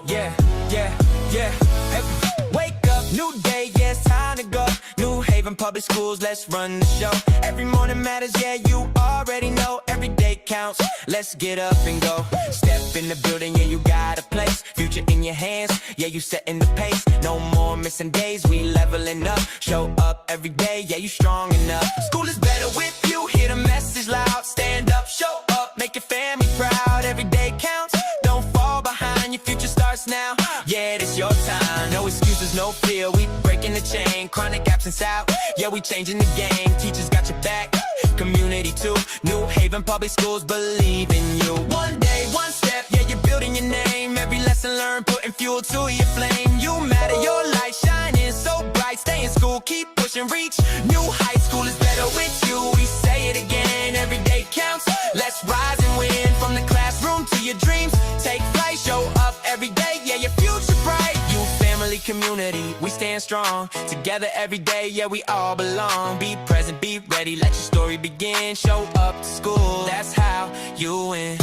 Yeah, yeah, yeah. Hey, wake up, new day, yeah, it's time to go. New Haven Public Schools, let's run the show. Every morning matters, yeah, you already know. Every day counts, let's get up and go. Step in the building, yeah, you got a place. Future in your hands, yeah, you setting the pace. No more missing days, we leveling up. Show up every day, yeah, you strong enough. School is better with you, hear the message loud. Stand up, show up, make your family proud. Every day counts, don't fall behind. Your future starts now, yeah, it's your time. No excuses, no fear, we breaking the chain. Chronic absence out, yeah, we changing the game. Teachers got your back, community too. New Haven Public Schools believe in you. One day, one step, yeah, you're building your name. Every lesson learned, putting fuel to your flame. You matter, your light shining so bright. Stay in school, keep pushing, reach new high school is better with you. We say it again, every day counts. Let's rise and win. From the classroom to your dreams, take flight, show up every day, yeah, your future bright. You family, community, we stand strong. Together every day, yeah, we all belong. Be present, be ready, let your story begin. Show up to school, that's how you win.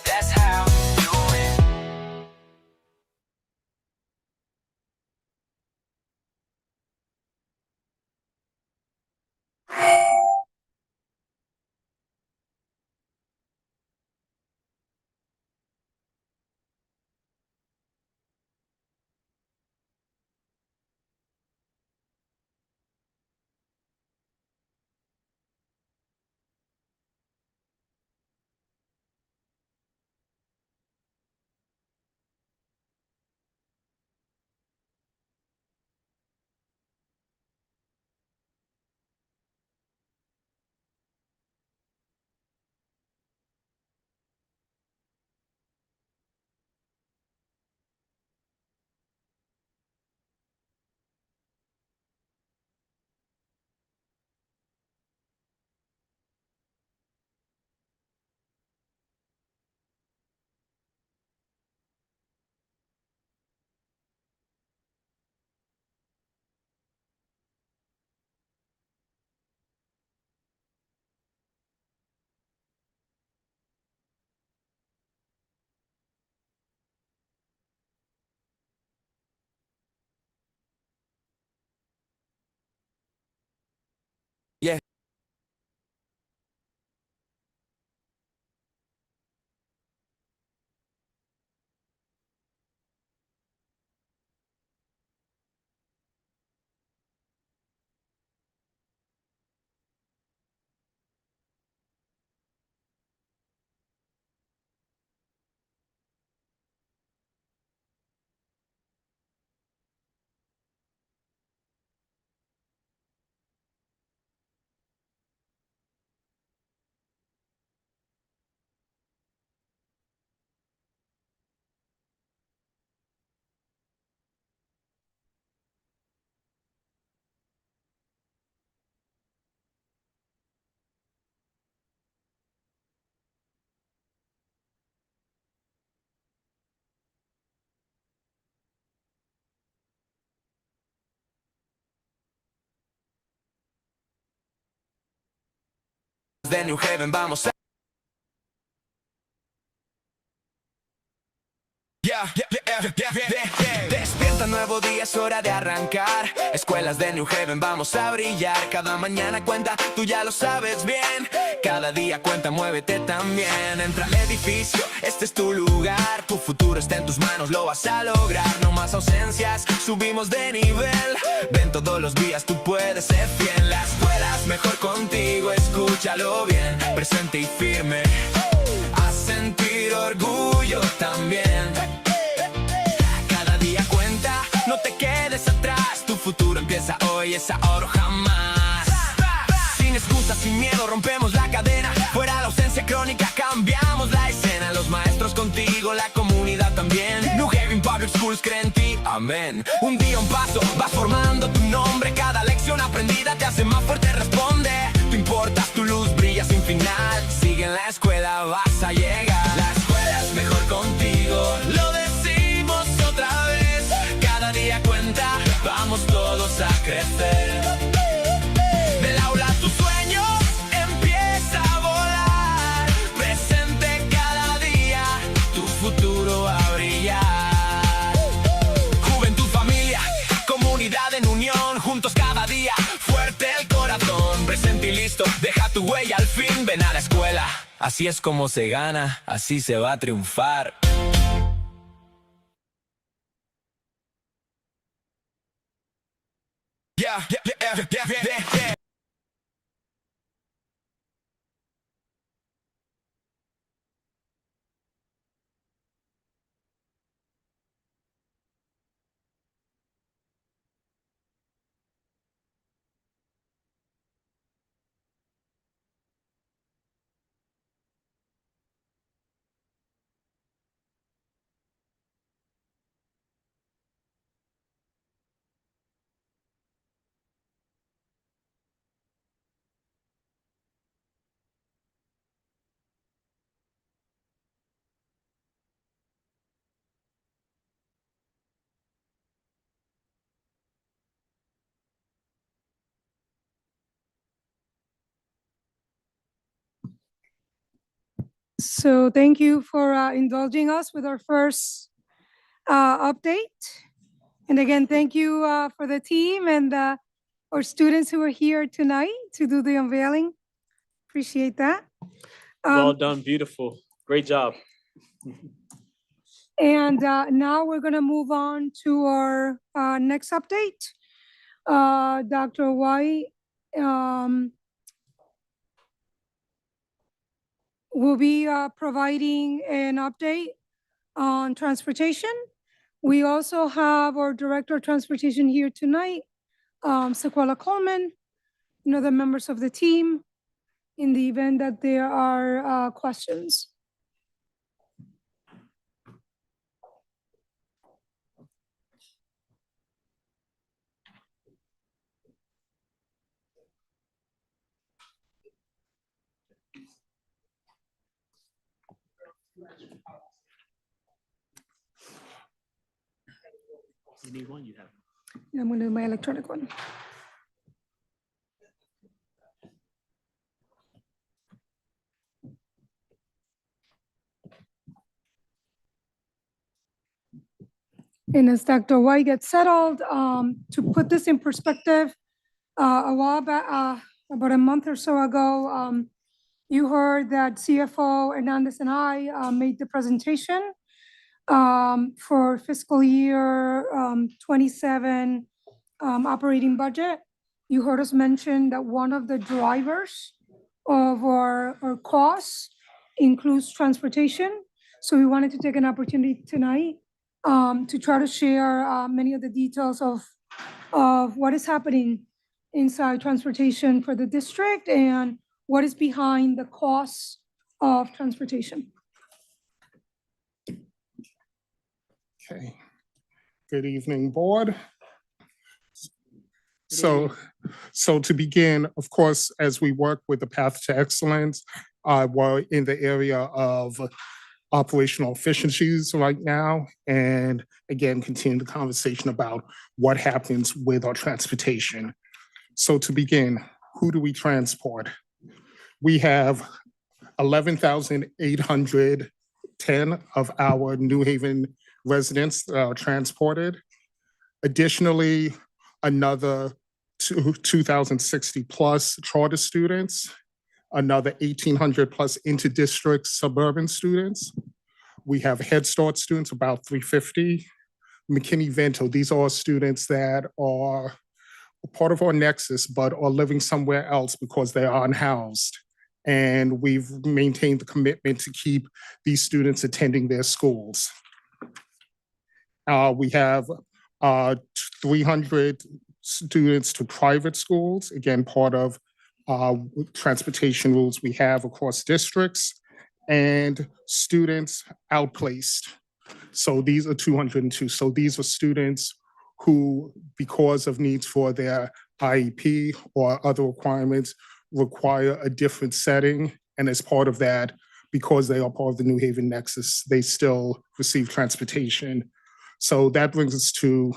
That's how you win. de New Haven vamos a... Despierta, nuevo día, es hora de arrancar. Escuelas de New Haven, vamos a brillar. Cada mañana cuenta, tú ya lo sabes bien. Cada día cuenta, muévete también. Entra al edificio, este es tu lugar. Tu futuro está en tus manos, lo vas a lograr. No más ausencias, subimos de nivel. Ven todos los días, tú puedes ser fiel. La escuela es mejor contigo, escúchalo bien. Presente y firme, a sentir orgullo también. Cada día cuenta, no te quedes atrás. Tu futuro empieza hoy, es ahora o jamás. Sin excusas, sin miedo, rompemos la cadena. Fuera la ausencia crónica, cambiamos la escena. Los maestros contigo, la comunidad también. New Haven Public Schools cree en ti, amén. Un día un paso, vas formando tu nombre. Cada lección aprendida te hace más fuerte, responde. Tú importas, tu luz brilla sin final. Sigue en la escuela, vas a llegar. La escuela es mejor contigo, lo decimos otra vez. Cada día cuenta, vamos todos a crecer. Del aula a tus sueños, empieza a volar. Presente cada día, tu futuro va a brillar. Juventud, familia, comunidad en unión. Juntos cada día, fuerte el corazón. Presente y listo, deja tu huella al fin. Ven a la escuela, así es como se gana, así se va a triunfar. Yeah.
So thank you for indulging us with our first update. And again, thank you for the team and our students who are here tonight to do the unveiling. Appreciate that.
Well done, beautiful. Great job.
And now we're going to move on to our next update. Dr. White will be providing an update on transportation. We also have our Director of Transportation here tonight, Sequela Coleman, and other members of the team in the event that there are questions.
You need one, you have.
I'm going to do my electronic one. And as Dr. White gets settled, to put this in perspective, a while back, about a month or so ago, you heard that CFO Hernandez and I made the presentation for fiscal year 27 operating budget. You heard us mention that one of the drivers of our costs includes transportation. So we wanted to take an opportunity tonight to try to share many of the details of what is happening inside transportation for the district and what is behind the costs of transportation.
Okay. Good evening, board. So to begin, of course, as we work with the Path to Excellence, we're in the area of operational efficiencies right now, and again, continue the conversation about what happens with our transportation. So to begin, who do we transport? We have 11,810 of our New Haven residents transported. Additionally, another 2,060 plus charter students, another 1,800 plus inter-district suburban students. We have Head Start students, about 350. McKinney-Vento, these are students that are part of our nexus, but are living somewhere else because they are unhoused. And we've maintained the commitment to keep these students attending their schools. We have 300 students to private schools, again, part of transportation rules we have across districts, and students outplaced. So these are 202. So these are students who, because of needs for their IEP or other requirements, require a different setting. And as part of that, because they are part of the New Haven Nexus, they still receive transportation. So that brings us to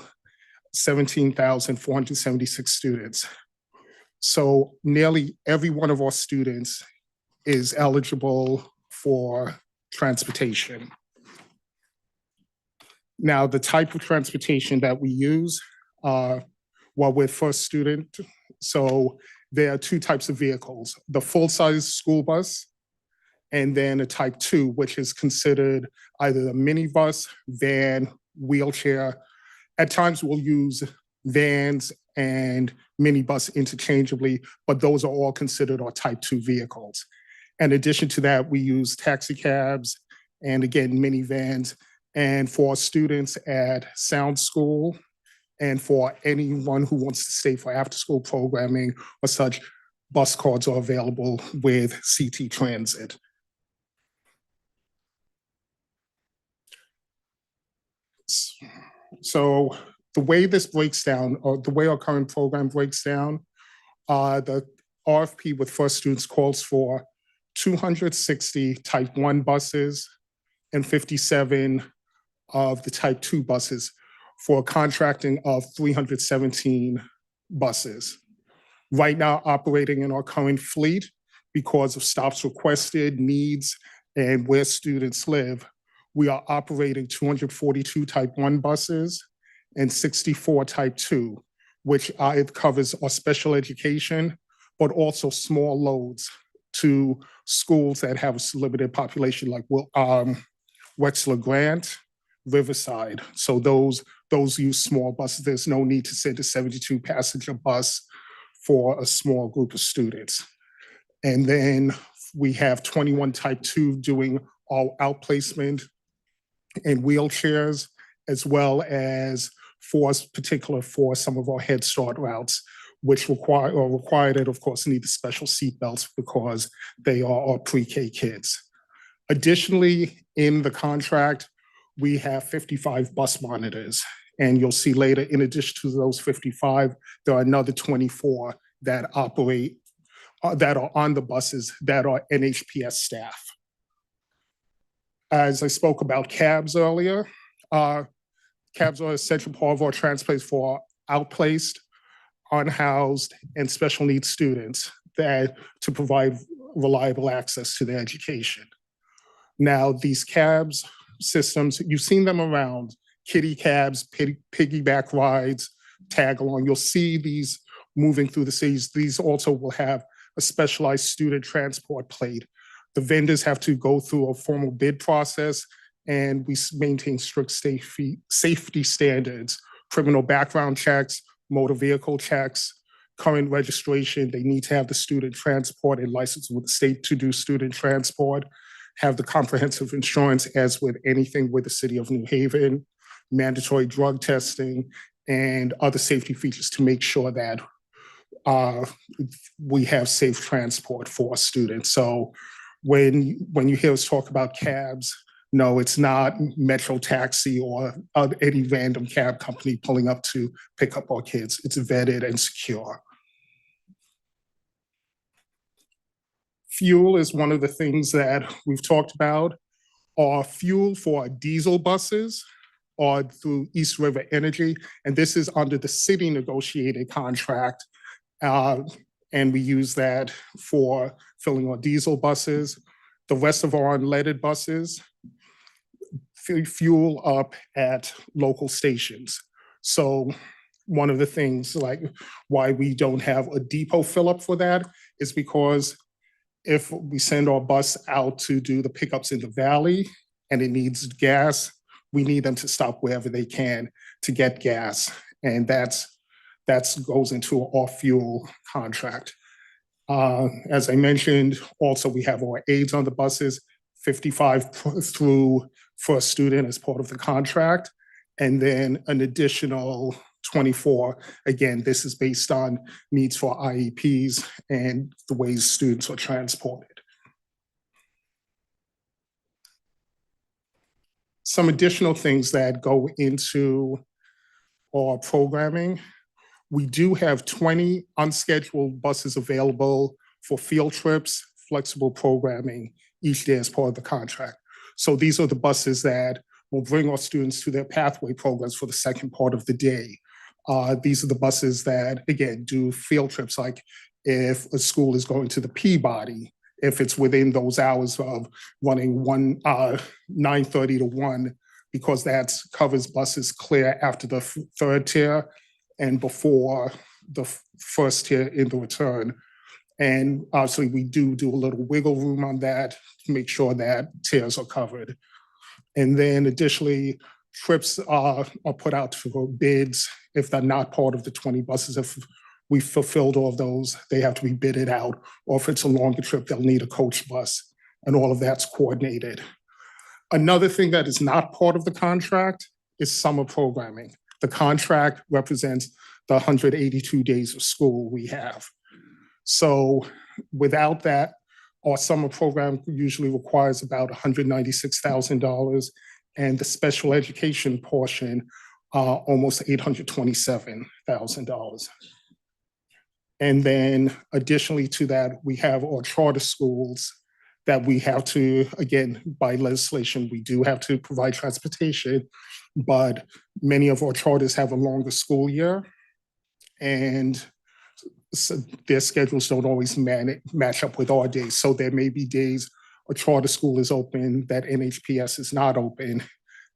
17,476 students. So nearly every one of our students is eligible for transportation. Now, the type of transportation that we use while we're first student, so there are two types of vehicles, the full-size school bus, and then a type 2, which is considered either a minibus, van, wheelchair. At times we'll use vans and minibus interchangeably, but those are all considered our type 2 vehicles. In addition to that, we use taxi cabs and again, minivans. And for students at Sound School and for anyone who wants to stay for after-school programming or such, bus cards are available with CT Transit. So the way this breaks down, or the way our current program breaks down, the RFP with First Students calls for 260 type 1 buses and 57 of the type 2 buses for contracting of 317 buses. Right now, operating in our current fleet, because of stops requested, needs, and where students live, we are operating 242 type 1 buses and 64 type 2, which it covers our special education, but also small loads to schools that have a limited population like Wexler Grant, Riverside. So those use small buses. There's no need to send a 72 passenger bus for a small group of students. And then we have 21 type 2 doing all outplacement and wheelchairs, as well as for some of our Head Start routes, which required it, of course, need the special seatbelts because they are our pre-K kids. Additionally, in the contract, we have 55 bus monitors. And you'll see later, in addition to those 55, there are another 24 that operate, that are on the buses that are NHPS staff. As I spoke about cabs earlier, cabs are an essential part of our transport for outplaced, unhoused, and special needs students to provide reliable access to their education. Now, these cabs systems, you've seen them around, kiddie cabs, piggyback rides, tag along. You'll see these moving through the cities. These also will have a specialized student transport plate. The vendors have to go through a formal bid process, and we maintain strict safety standards, criminal background checks, motor vehicle checks, current registration. They need to have the student transport and license with the state to do student transport, have the comprehensive insurance as with anything with the city of New Haven, mandatory drug testing, and other safety features to make sure that we have safe transport for students. So when you hear us talk about cabs, no, it's not Metro Taxi or any random cab company pulling up to pick up our kids. It's vetted and secure. Fuel is one of the things that we've talked about. Our fuel for our diesel buses are through East River Energy, and this is under the city negotiated contract. and we use that for filling our diesel buses. The rest of our unleaded buses fuel up at local stations. So one of the things like why we don't have a depot fill up for that is because if we send our bus out to do the pickups in the valley and it needs gas, we need them to stop wherever they can to get gas. And that goes into an off-fuel contract. As I mentioned, also we have our aides on the buses, 55 through first student as part of the contract, and then an additional 24. Again, this is based on needs for IEPs and the ways students are transported. Some additional things that go into our programming. We do have 20 unscheduled buses available for field trips, flexible programming each day as part of the contract. So these are the buses that will bring our students to their pathway programs for the second part of the day. These are the buses that, again, do field trips, like if a school is going to the Peabody, if it's within those hours of running 9:30 to 1, because that covers buses clear after the third tier and before the first tier in the return. And obviously, we do a little wiggle room on that to make sure that tiers are covered. And then additionally, trips are put out for bids. If they're not part of the 20 buses, if we fulfilled all of those, they have to be bidded out. Or if it's a longer trip, they'll need a coach bus, and all of that's coordinated. Another thing that is not part of the contract is summer programming. The contract represents the 182 days of school we have. So without that, our summer program usually requires about $196,000, and the special education portion, almost $827,000. And then additionally to that, we have our charter schools that we have to, again, by legislation, we do have to provide transportation, but many of our charters have a longer school year, and so their schedules don't always match up with our days. So there may be days a charter school is open that NHPS is not open,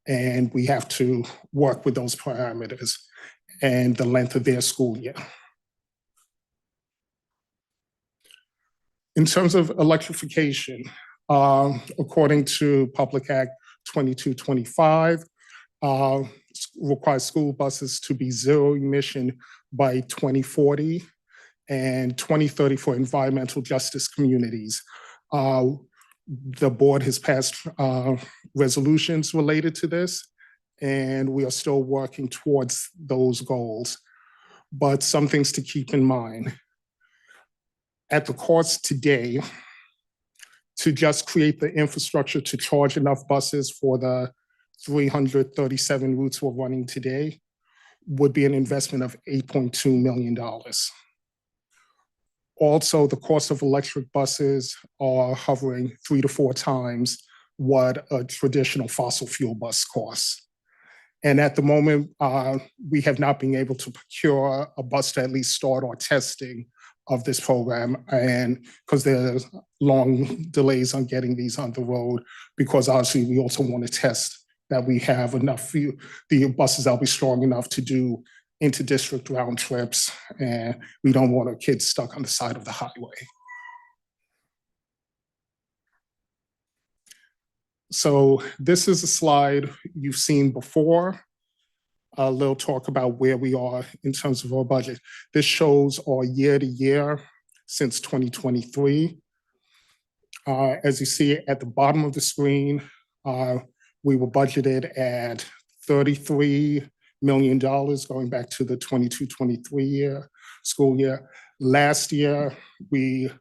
and we have to work with those parameters and the length of their school year. In terms of electrification, according to Public Act 2225, requires school buses to be zero emission by 2040 and 2030 for environmental justice communities. The board has passed resolutions related to this, and we are still working towards those goals. But some things to keep in mind. At the cost today, to just create the infrastructure to charge enough buses for the 337 routes we're running today would be an investment of $8.2 million. Also, the cost of electric buses are hovering 3 to 4 times what a traditional fossil fuel bus costs. And at the moment, we have not been able to procure a bus to at least start our testing of this program, and because there's long delays on getting these on the road, because obviously we also want to test that we have enough, the buses that'll be strong enough to do inter-district round trips, and we don't want our kids stuck on the side of the highway. So this is a slide you've seen before. A little talk about where we are in terms of our budget. This shows our year to year since 2023. As you see at the bottom of the screen, we were budgeted at $33 million going back to the 22-23 school year. Last year, we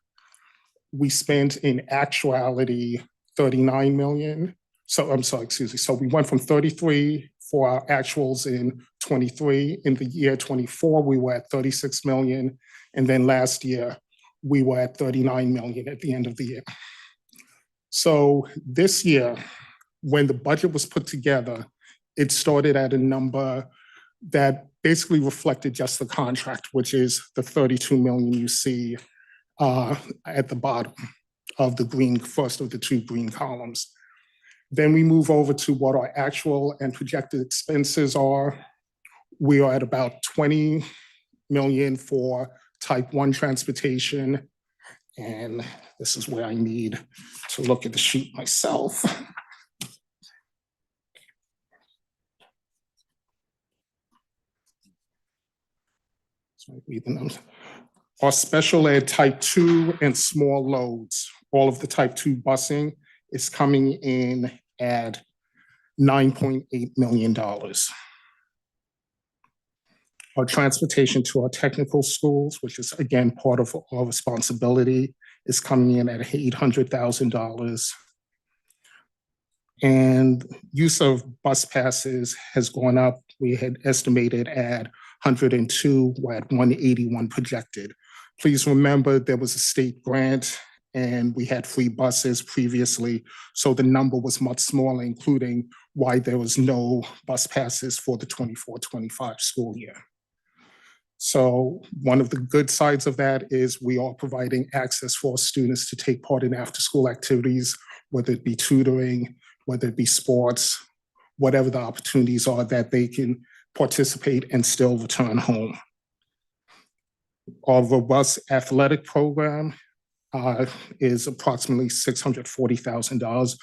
spent in actuality 39 million. So I'm sorry, excuse me. So we went from 33 for our actuals in 23. In the year 24, we were at 36 million. And then last year, we were at 39 million at the end of the year. So this year, when the budget was put together, it started at a number that basically reflected just the contract, which is the 32 million you see at the bottom of the green, first of the two green columns. Then we move over to what our actual and projected expenses are. We are at about 20 million for type 1 transportation. And this is where I need to look at the sheet myself. So I read the numbers. Our special ed type 2 and small loads, all of the type 2 busing is coming in at $9.8 million. Our transportation to our technical schools, which is again part of our responsibility, is coming in at $800,000. And use of bus passes has gone up. We had estimated at 102, we're at 181 projected. Please remember there was a state grant and we had free buses previously, so the number was much smaller, including why there was no bus passes for the 24-25 school year. So one of the good sides of that is we are providing access for students to take part in after-school activities, whether it be tutoring, whether it be sports, whatever the opportunities are that they can participate and still return home. Our robust athletic program is approximately $640,000.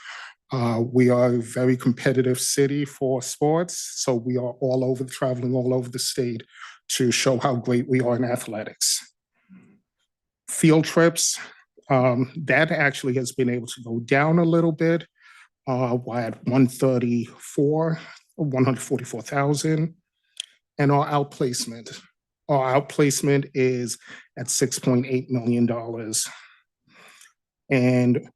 We are a very competitive city for sports, so we are traveling all over the state to show how great we are in athletics. Field trips, that actually has been able to go down a little bit. We're at 144,000. And our outplacement is at $6.8 million. And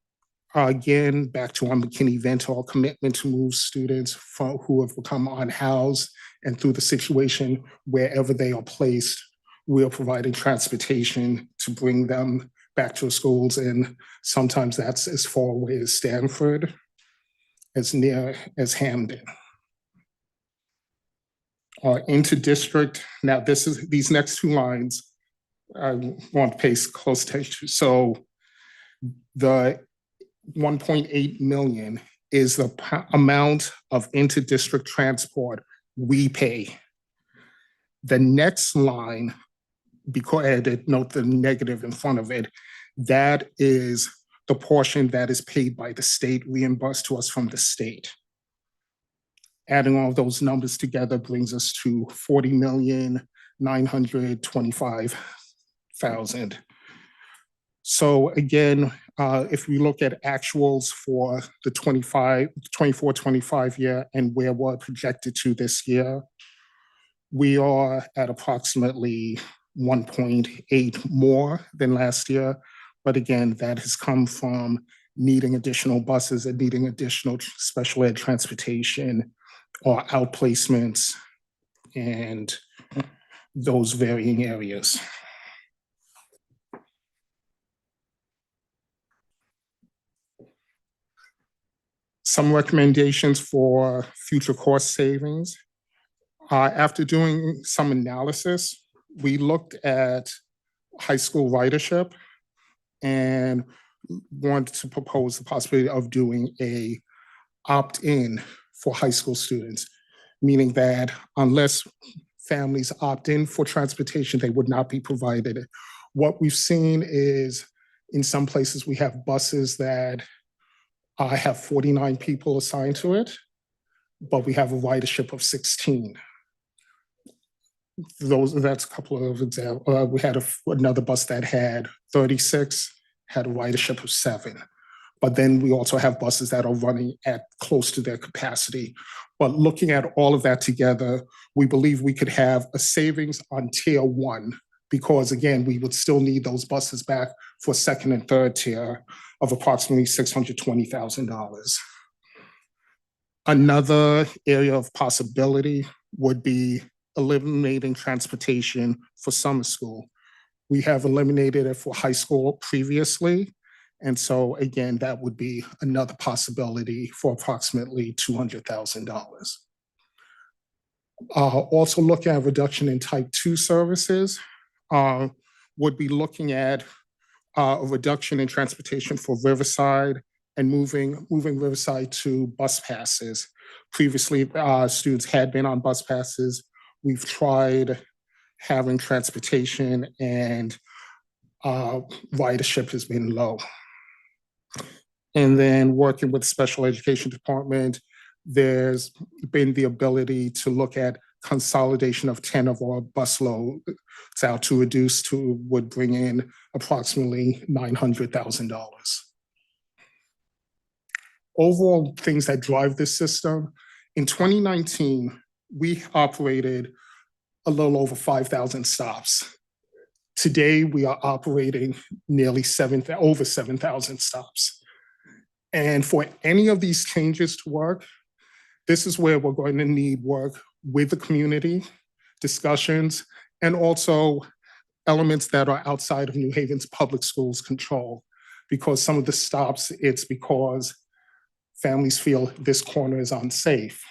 again, back to our McKinney-Vento, our commitment to move students who have become unhoused and through the situation, wherever they are placed, we are providing transportation to bring them back to schools. And sometimes that's as far away as Stanford, as near as Hamden. Inter-district, now these next two lines, I want to pay close attention to. So the 1.8 million is the amount of inter-district transport we pay. The next line, because I did note the negative in front of it, that is the portion that is paid by the state, reimbursed to us from the state. Adding all those numbers together brings us to 40,925,000. So again, if we look at actuals for the 24-25 year and where we're projected to this year, we are at approximately 1.8 more than last year. But again, that has come from needing additional buses and needing additional special ed transportation or outplacements and those varying areas. Some recommendations for future cost savings. After doing some analysis, we looked at high school ridership and wanted to propose the possibility of doing a opt-in for high school students, meaning that unless families opt in for transportation, they would not be provided. What we've seen is in some places we have buses that have 49 people assigned to it, but we have a ridership of 16. That's a couple of examples. We had another bus that had 36, had a ridership of 7. But then we also have buses that are running at close to their capacity. But looking at all of that together, we believe we could have a savings on tier 1, because again, we would still need those buses back for second and third tier of approximately $620,000. Another area of possibility would be eliminating transportation for summer school. We have eliminated it for high school previously. And so again, that would be another possibility for approximately $200,000. Also looking at reduction in type 2 services. Would be looking at a reduction in transportation for Riverside and moving Riverside to bus passes. Previously, students had been on bus passes. We've tried having transportation and ridership has been low. And then working with the special education department, there's been the ability to look at consolidation of 10 of our bus loads out to reduce to would bring in approximately $900,000. Overall things that drive this system, in 2019, we operated a little over 5,000 stops. Today, we are operating nearly over 7,000 stops. And for any of these changes to work, this is where we're going to need work with the community, discussions, and also elements that are outside of New Haven's public schools control. Because some of the stops, it's because families feel this corner is unsafe,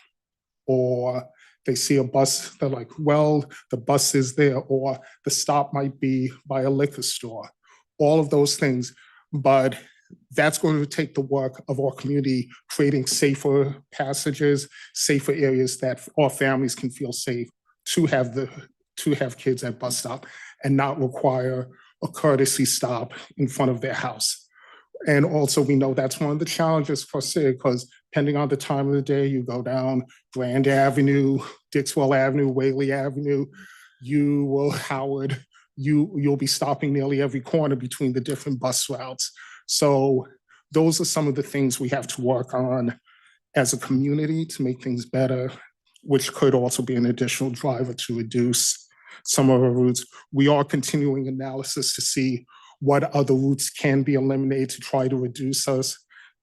or they see a bus, they're like, well, the bus is there, or the stop might be by a liquor store, all of those things. But that's going to take the work of our community, creating safer passages, safer areas that our families can feel safe to have kids at bus stop and not require a courtesy stop in front of their house. And also, we know that's one of the challenges for SIG, because depending on the time of the day, you go down Grand Avenue, Dixwell Avenue, Whaley Avenue, Howard, you'll be stopping nearly every corner between the different bus routes. So those are some of the things we have to work on as a community to make things better, which could also be an additional driver to reduce some of our routes. We are continuing analysis to see what other routes can be eliminated to try to reduce us.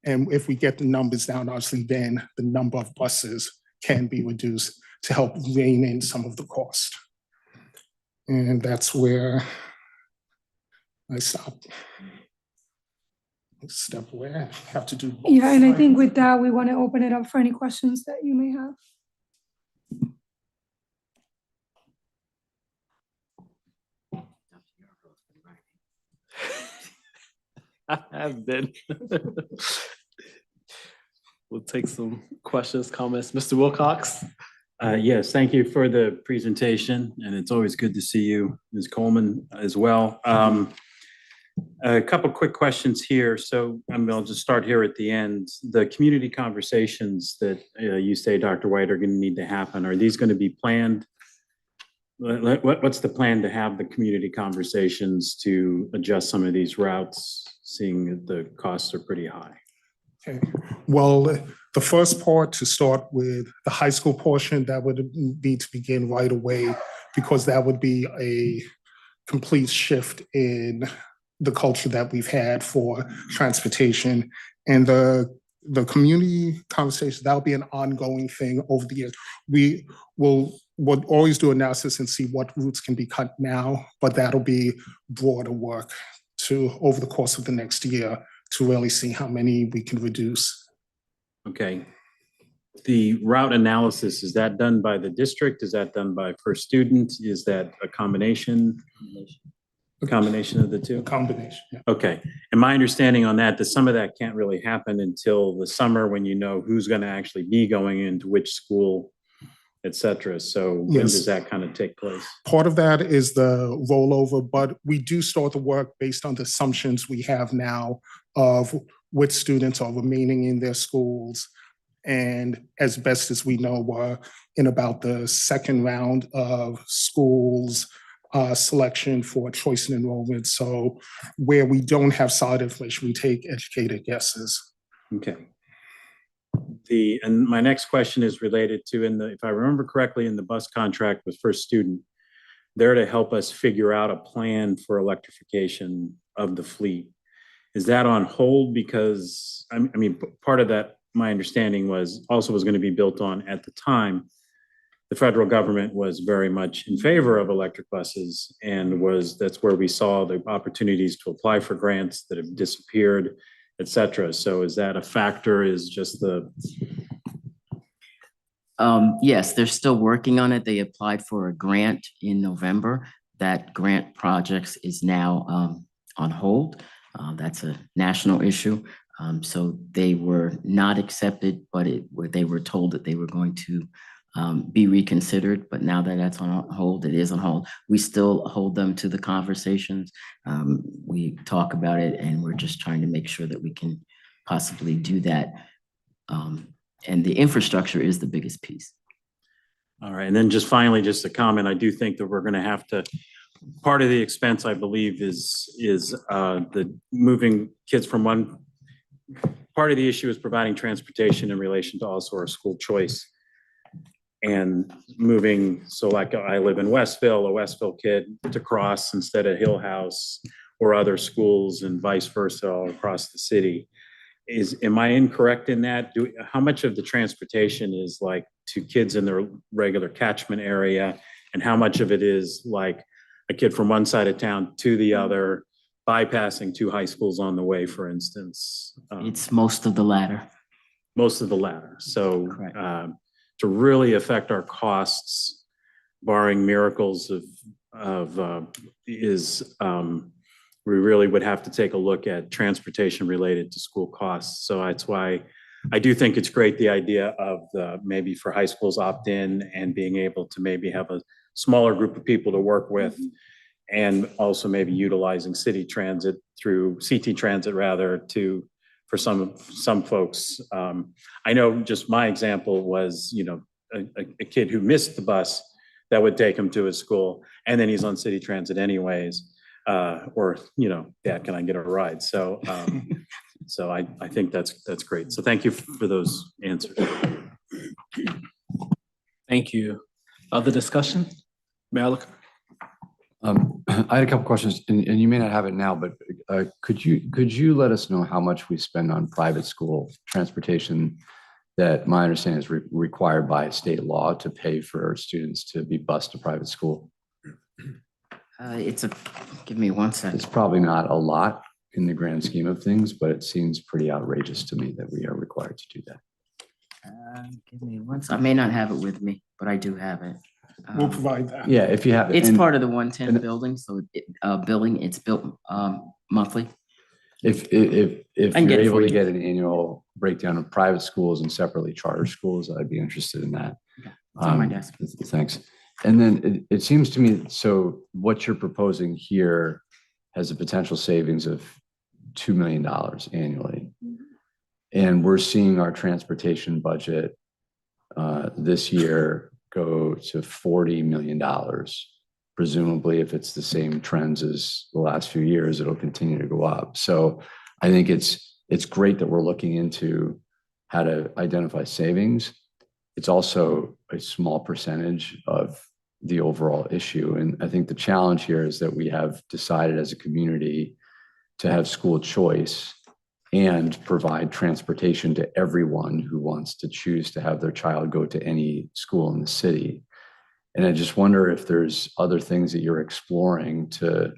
And if we get the numbers down, obviously then the number of buses can be reduced to help rein in some of the cost. And that's where I stop. Step away, I have to do both.
Yeah, and I think with that, we want to open it up for any questions that you may have.
I have been. We'll take some questions, comments. Mr. Wilcox?
Yes, thank you for the presentation, and it's always good to see you, Ms. Coleman, as well. A couple quick questions here. So I'll just start here at the end. The community conversations that you say, Dr. White, are going to need to happen, are these going to be planned? What's the plan to have the community conversations to adjust some of these routes, seeing that the costs are pretty high?
Okay. Well, the first part, to start with the high school portion, that would need to begin right away, because that would be a complete shift in the culture that we've had for transportation. And the community conversation, that'll be an ongoing thing over the years. We'll always do analysis and see what routes can be cut now, but that'll be broader work over the course of the next year to really see how many we can reduce.
Okay. The route analysis, is that done by the district? Is that done by First Student? Is that a combination? A combination of the two?
A combination, yeah.
Okay. And my understanding on that some of that can't really happen until the summer, when you know who's going to actually be going into which school, et cetera. So when does that kind of take place?
Part of that is the rollover, but we do start the work based on the assumptions we have now of which students are remaining in their schools. And as best as we know, we're in about the second round of schools selection for choice and enrollment. So where we don't have solid information, we take educated guesses.
Okay. And my next question is related to, if I remember correctly, in the bus contract with First Student, they're to help us figure out a plan for electrification of the fleet. Is that on hold? Because I mean, part of that, my understanding was going to be built on, at the time, the federal government was very much in favor of electric buses, and that's where we saw the opportunities to apply for grants that have disappeared, et cetera. So is that a factor? Is just
Yes, they're still working on it. They applied for a grant in November. That grant projects is now on hold. That's a national issue. So they were not accepted, but they were told that they were going to be reconsidered. But now that that's on hold, it is on hold. We still hold them to the conversations. We talk about it, and we're just trying to make sure that we can possibly do that. And the infrastructure is the biggest piece.
All right, and then just finally, just a comment, I do think that we're gonna have to, part of the expense, I believe, is the moving kids from one, part of the issue is providing transportation in relation to also our school choice. And moving, so like I live in Westville, a Westville kid to Cross instead of Hill House or other schools and vice versa all across the city. Am I incorrect in that? How much of the transportation is like to kids in their regular catchment area? And how much of it is like a kid from one side of town to the other, bypassing two high schools on the way, for instance?
It's most of the latter.
Most of the latter. So to really affect our costs, barring miracles we really would have to take a look at transportation related to school costs. So that's why I do think it's great, the idea of maybe for high schools opt-in and being able to maybe have a smaller group of people to work with, and also maybe utilizing city transit through CT Transit rather for some folks. I know just my example was, a kid who missed the bus that would take him to his school, and then he's on city transit anyways. Or, Dad, can I get a ride? So, so I think that's great. So thank you for those answers.
Thank you. Other discussion? Mayor Elicker?
I had a couple questions, and you may not have it now, but could you let us know how much we spend on private school transportation that my understanding is required by state law to pay for students to be bused to private school?
Give me 1 second.
It's probably not a lot in the grand scheme of things, but it seems pretty outrageous to me that we are required to do that.
Give me 1 second. I may not have it with me, but I do have it.
We'll provide that.
Yeah, if you have it.
It's part of the 110 building, so billing, it's built monthly.
If you're able to get an annual breakdown of private schools and separately charter schools, I'd be interested in that.
Okay. It's on my desk.
Thanks. And then it seems to me, so what you're proposing here has a potential savings of $2 million annually. And we're seeing our transportation budget this year go to $40 million. Presumably, if it's the same trends as the last few years, it'll continue to go up. So I think it's great that we're looking into how to identify savings. It's also a small percentage of the overall issue. And I think the challenge here is that we have decided as a community to have school choice and provide transportation to everyone who wants to choose to have their child go to any school in the city. And I just wonder if there's other things that you're exploring to,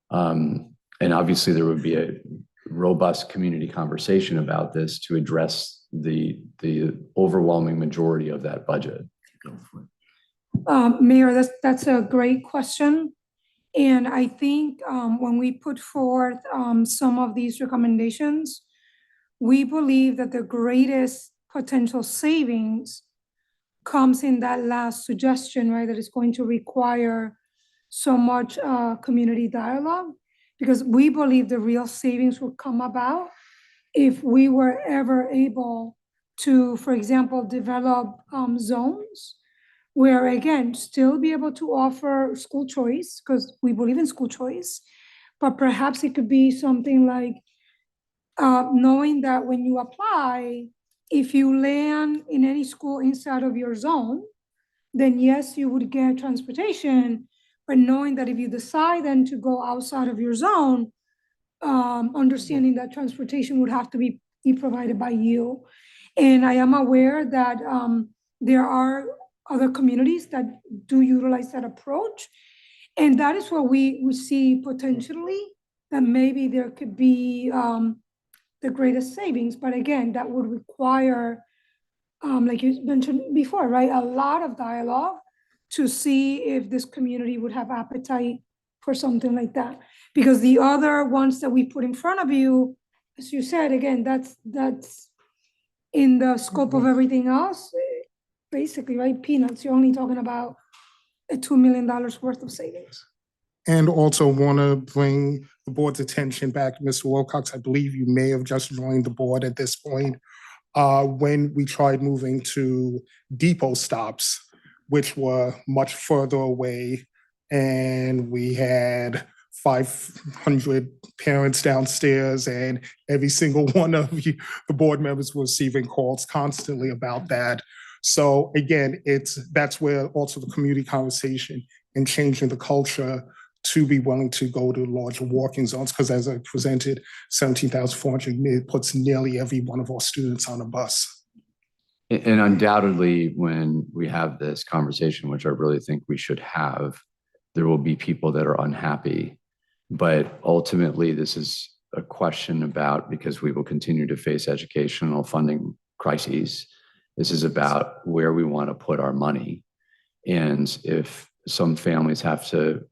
and obviously there would be a robust community conversation about this to address the overwhelming majority of that budget.
Mayor, that's a great question. And I think when we put forth some of these recommendations, we believe that the greatest potential savings comes in that last suggestion, right? That is going to require so much community dialogue, because we believe the real savings will come about if we were ever able to, for example, develop zones where, again, still be able to offer school choice, because we believe in school choice, but perhaps it could be something like knowing that when you apply, if you land in any school inside of your zone, then yes, you would get transportation, but knowing that if you decide then to go outside of your zone, understanding that transportation would have to be provided by you. And I am aware that there are other communities that do utilize that approach. And that is what we see potentially, that maybe there could be the greatest savings. But again, that would require like you mentioned before, right? A lot of dialogue to see if this community would have appetite for something like that. Because the other ones that we put in front of you, as you said, again, that's in the scope of everything else, basically, right? Peanuts. You're only talking about a $2 million worth of savings.
And also want to bring the board's attention back, Mr. Wilcox, I believe you may have just joined the board at this point, when we tried moving to depot stops, which were much further away, and we had 500 parents downstairs, and every single one of the board members were receiving calls constantly about that. So again, that's where also the community conversation and changing the culture to be willing to go to larger walking zones, because as I presented, 17,400, it puts nearly every one of our students on a bus.
And undoubtedly, when we have this conversation, which I really think we should have, there will be people that are unhappy. But ultimately, this is a question about, because we will continue to face educational funding crises, this is about where we want to put our money. And if some families have to,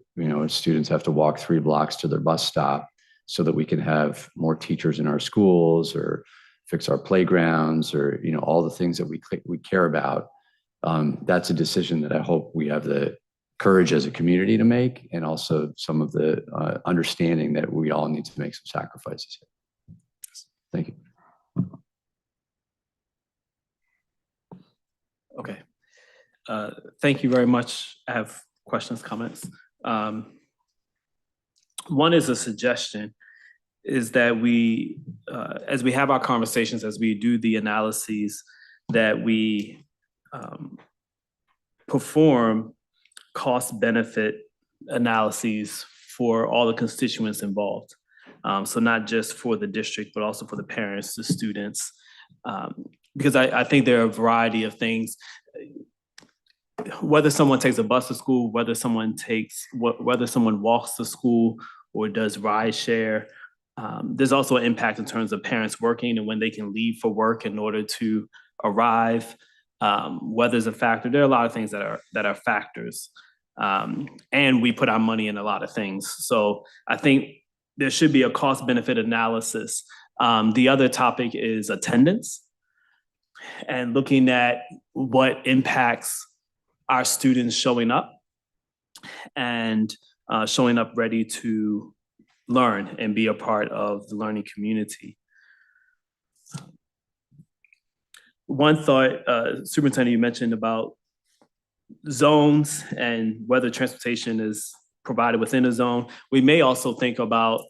students have to walk 3 blocks to their bus stop so that we can have more teachers in our schools or fix our playgrounds or, all the things that we care about, that's a decision that I hope we have the courage as a community to make, and also some of the understanding that we all need to make some sacrifices here. Thank you.
Okay. Thank you very much. I have questions, comments. One is a suggestion, is that we, as we have our conversations, as we do the analyses, that we perform cost-benefit analyses for all the constituents involved. So not just for the district, but also for the parents, the students, because I think there are a variety of things. Whether someone takes a bus to school, whether someone walks to school or does ride share, there's also an impact in terms of parents working and when they can leave for work in order to arrive. Weather's a factor. There are a lot of things that are factors, and we put our money in a lot of things. So I think there should be a cost-benefit analysis. The other topic is attendance, and looking at what impacts our students showing up and showing up ready to learn and be a part of the learning community. One thought, Superintendent, you mentioned about zones and whether transportation is provided within a zone. We may also think about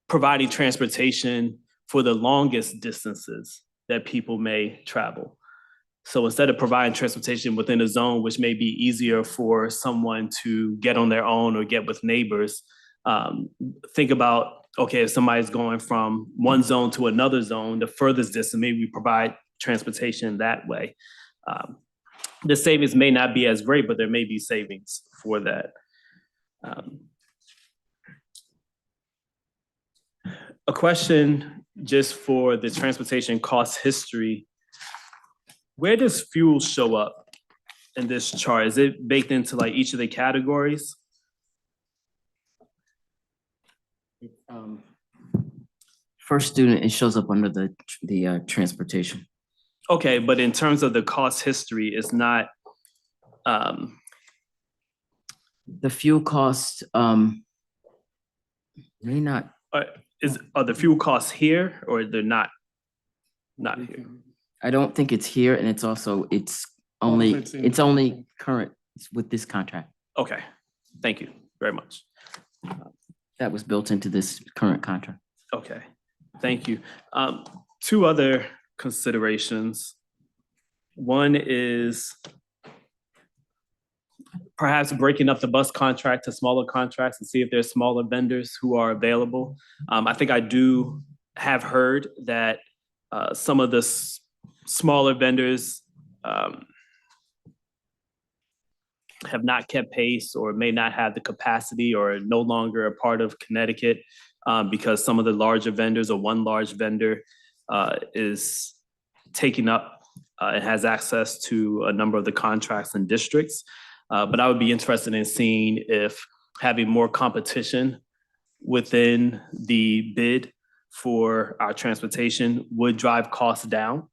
providing transportation for the longest distances that people may travel. So instead of providing transportation within a zone, which may be easier for someone to get on their own or get with neighbors, think about, okay, if somebody's going from one zone to another zone, the furthest distance, maybe we provide transportation that way. The savings may not be as great, but there may be savings for that. A question just for the transportation cost history. Where does fuel show up in this chart? Is it baked into like each of the categories?
First student, it shows up under the transportation.
Okay, but in terms of the cost history, it's not.
The fuel cost may not.
Are the fuel costs here, or they're not here?
I don't think it's here, and it's only current with this contract.
Okay, thank you very much.
That was built into this current contract.
Okay, thank you. 2 other considerations. One is perhaps breaking up the bus contract to smaller contracts and see if there's smaller vendors who are available. I think I do have heard that some of the smaller vendors have not kept pace or may not have the capacity or are no longer a part of Connecticut because some of the larger vendors or one large vendor is taking up and has access to a number of the contracts and districts. But I would be interested in seeing if having more competition within the bid for our transportation would drive costs down.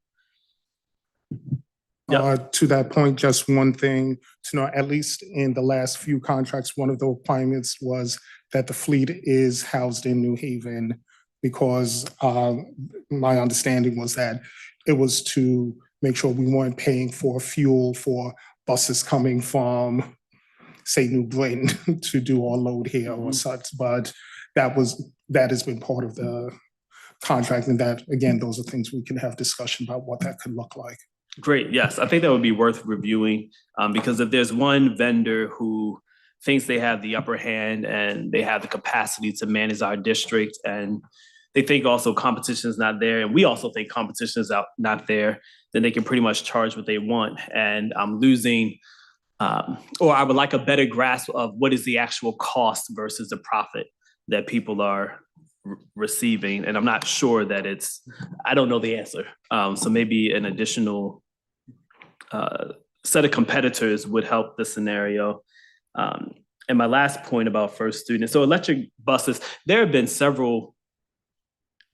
To that point, just one thing to know, at least in the last few contracts, one of the requirements was that the fleet is housed in New Haven because my understanding was that it was to make sure we weren't paying for fuel for buses coming from, say, New Britain to do our load here or such, but that has been part of the contract, and that, again, those are things we can have discussion about what that could look like.
Great, yes, I think that would be worth reviewing, because if there's one vendor who thinks they have the upper hand and they have the capacity to manage our district, and they think also competition is not there, and we also think competition is not there, then they can pretty much charge what they want. And I'm losing, or I would like a better grasp of what is the actual cost versus the profit that people are receiving. And I'm not sure that I don't know the answer. So maybe an additional set of competitors would help the scenario. And my last point about First Student, so electric buses, there have been several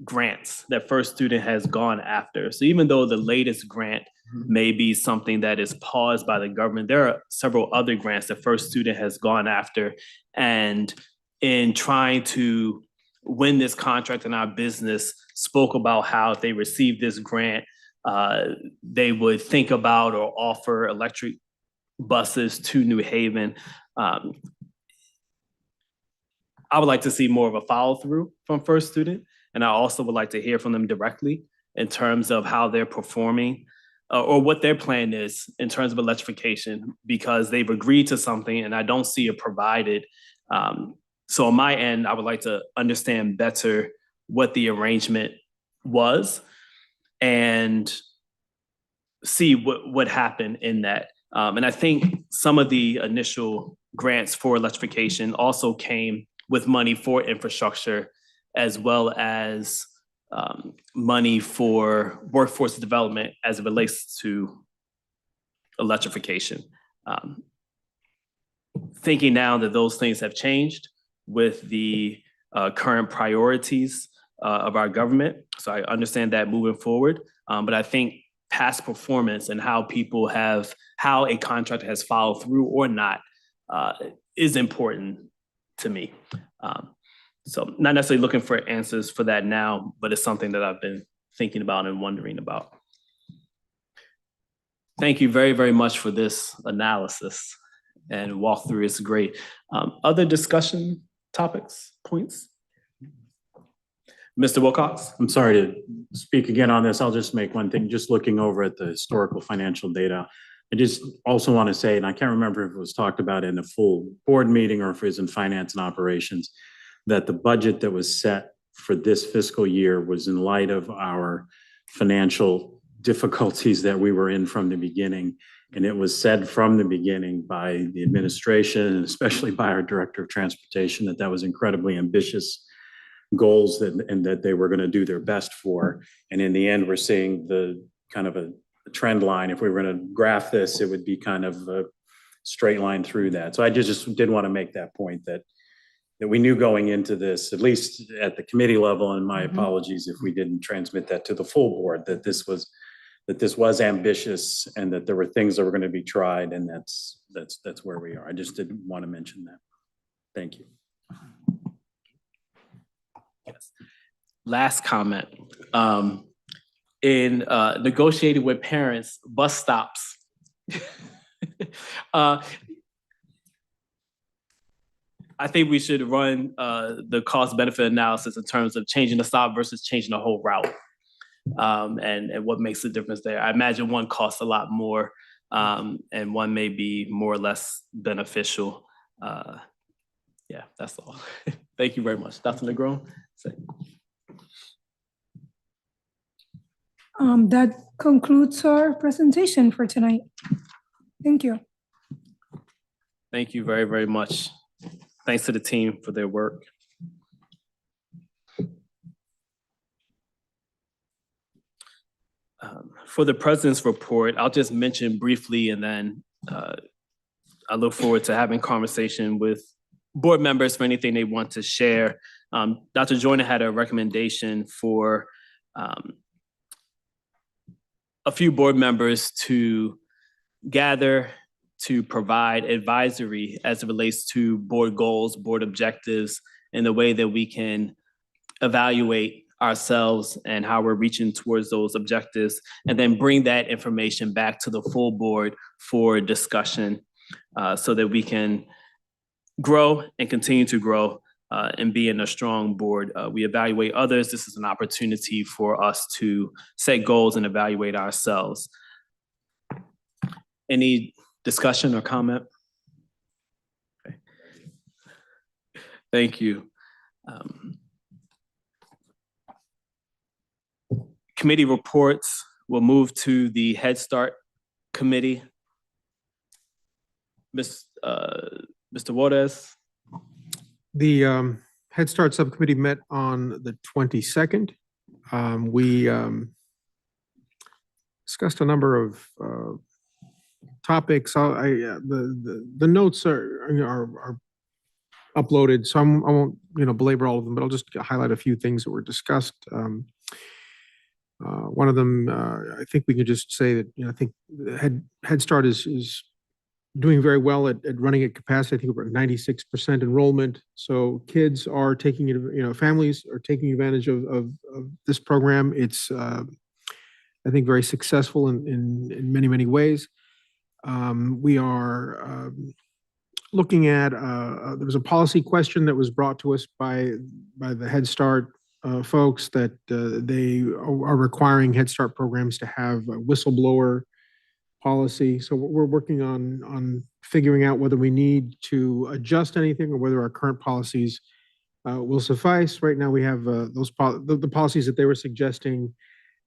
grants that First Student has gone after. So even though the latest grant may be something that is paused by the government, there are several other grants that First Student has gone after. And in trying to win this contract in our business, spoke about how if they received this grant, they would think about or offer electric buses to New Haven. I would like to see more of a follow through from First Student. And I also would like to hear from them directly in terms of how they're performing or what their plan is in terms of electrification, because they've agreed to something and I don't see it provided. So on my end, I would like to understand better what the arrangement was and see what happened in that. And I think some of the initial grants for electrification also came with money for infrastructure, as well as money for workforce development as it relates to electrification. Thinking now that those things have changed with the current priorities of our government. So I understand that moving forward, but I think past performance and how a contractor has followed through or not is important to me. So not necessarily looking for answers for that now, but it's something that I've been thinking about and wondering about. Thank you very, very much for this analysis and walkthrough. It's great. Other discussion topics, points? Mr. Wilcox?
I'm sorry to speak again on this. I'll just make one thing, just looking over at the historical financial data. I just also want to say, and I can't remember if it was talked about in a full board meeting or if it was in finance and operations, that the budget that was set for this fiscal year was in light of our financial difficulties that we were in from the beginning. And it was said from the beginning by the administration, and especially by our director of transportation, that was incredibly ambitious goals and that they were going to do their best for. And in the end, we're seeing the kind of a trend line. If we were going to graph this, it would be kind of a straight line through that. So I just did want to make that point that we knew going into this, at least at the committee level, and my apologies if we didn't transmit that to the full board, that this was ambitious and that there were things that were going to be tried, and that's where we are. I just did want to mention that. Thank you.
Yes. Last comment. In negotiating with parents, bus stops. I think we should run the cost benefit analysis in terms of changing the stop versus changing the whole route, and what makes the difference there. I imagine one costs a lot more, and one may be more or less beneficial. Yeah, that's all. Thank you very much. Dr. Negron?
That concludes our presentation for tonight. Thank you.
Thank you very, very much. Thanks to the team for their work. For the president's report, I'll just mention briefly, and then I look forward to having conversation with board members for anything they want to share. Dr. Joyner had a recommendation for a few board members to gather to provide advisory as it relates to board goals, board objectives, and the way that we can evaluate ourselves and how we're reaching towards those objectives, and then bring that information back to the full board for discussion so that we can grow and continue to grow and be in a strong board. We evaluate others. This is an opportunity for us to set goals and evaluate ourselves. Any discussion or comment? Okay. Thank you. Committee reports will move to the Head Start Committee. Mr. Juarez.
The Head Start Subcommittee met on the 22nd. We discussed a number of topics. The notes are uploaded, so I won't belabor all of them, but I'll just highlight a few things that were discussed. One of them, I think we could just say that I think Head Start is doing very well at running at capacity. I think we're at 96% enrollment. So kids are taking it, families are taking advantage of this program. It's, I think, very successful in many, many ways. We are looking at, there was a policy question that was brought to us by the Head Start folks that they are requiring Head Start programs to have a whistleblower policy. So we're working on figuring out whether we need to adjust anything or whether our current policies will suffice. Right now, we have the policies that they were suggesting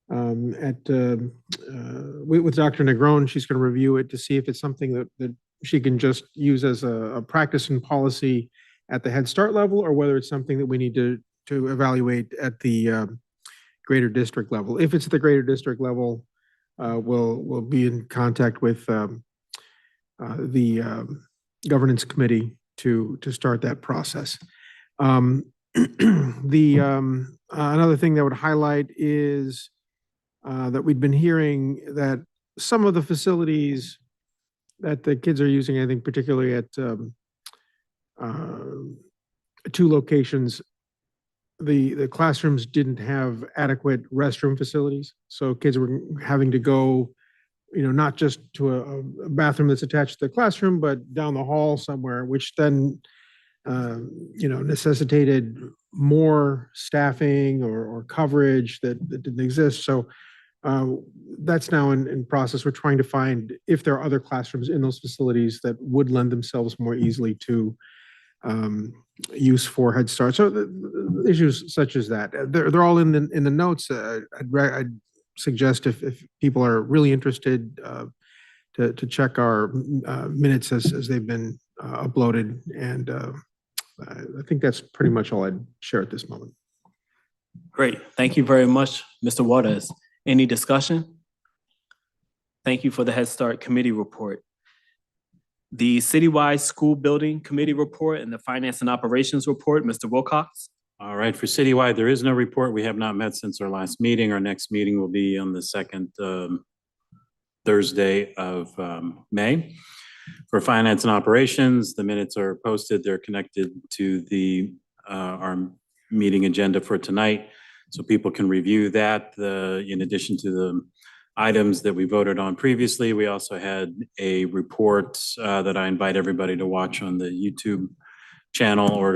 with Dr. Negron. She's going to review it to see if it's something that she can just use as a practice and policy at the Head Start level, or whether it's something that we need to evaluate at the greater district level. If it's at the greater district level, we'll be in contact with the governance committee to start that process. Another thing that would highlight is that we've been hearing that some of the facilities that the kids are using, I think particularly at 2 locations, the classrooms didn't have adequate restroom facilities. So kids were having to go, not just to a bathroom that's attached to the classroom, but down the hall somewhere, which then, necessitated more staffing or coverage that didn't exist. So that's now in process. We're trying to find if there are other classrooms in those facilities that would lend themselves more easily to use for Head Start. So the issues such as that, they're all in the notes. I'd suggest if people are really interested to check our minutes as they've been uploaded. And I think that's pretty much all I'd share at this moment.
Great. Thank you very much, Mr. Juarez. Any discussion? Thank you for the Head Start Committee report. The Citywide School Building Committee report and the Finance and Operations report, Mr. Wilcox.
All right, for Citywide, there is no report. We have not met since our last meeting. Our next meeting will be on the second Thursday of May. For Finance and Operations, the minutes are posted. They're connected to our meeting agenda for tonight, so people can review that. In addition to the items that we voted on previously, we also had a report that I invite everybody to watch on the YouTube channel or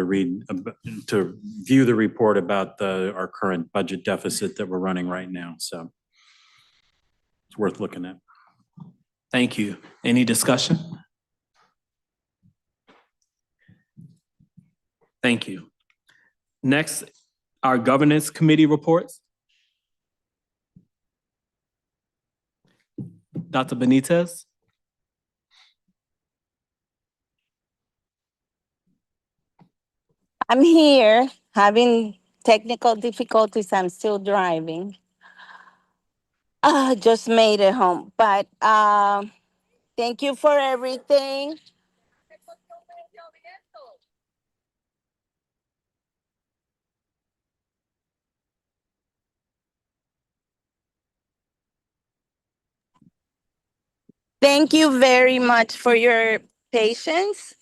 to view the report about our current budget deficit that we're running right now. So it's worth looking at.
Thank you. Any discussion? Thank you. Next, our Governance Committee reports. Dr. Benitez.
I'm here having technical difficulties. I'm still driving. Just made it home, but thank you for everything. Thank you very much for your patience.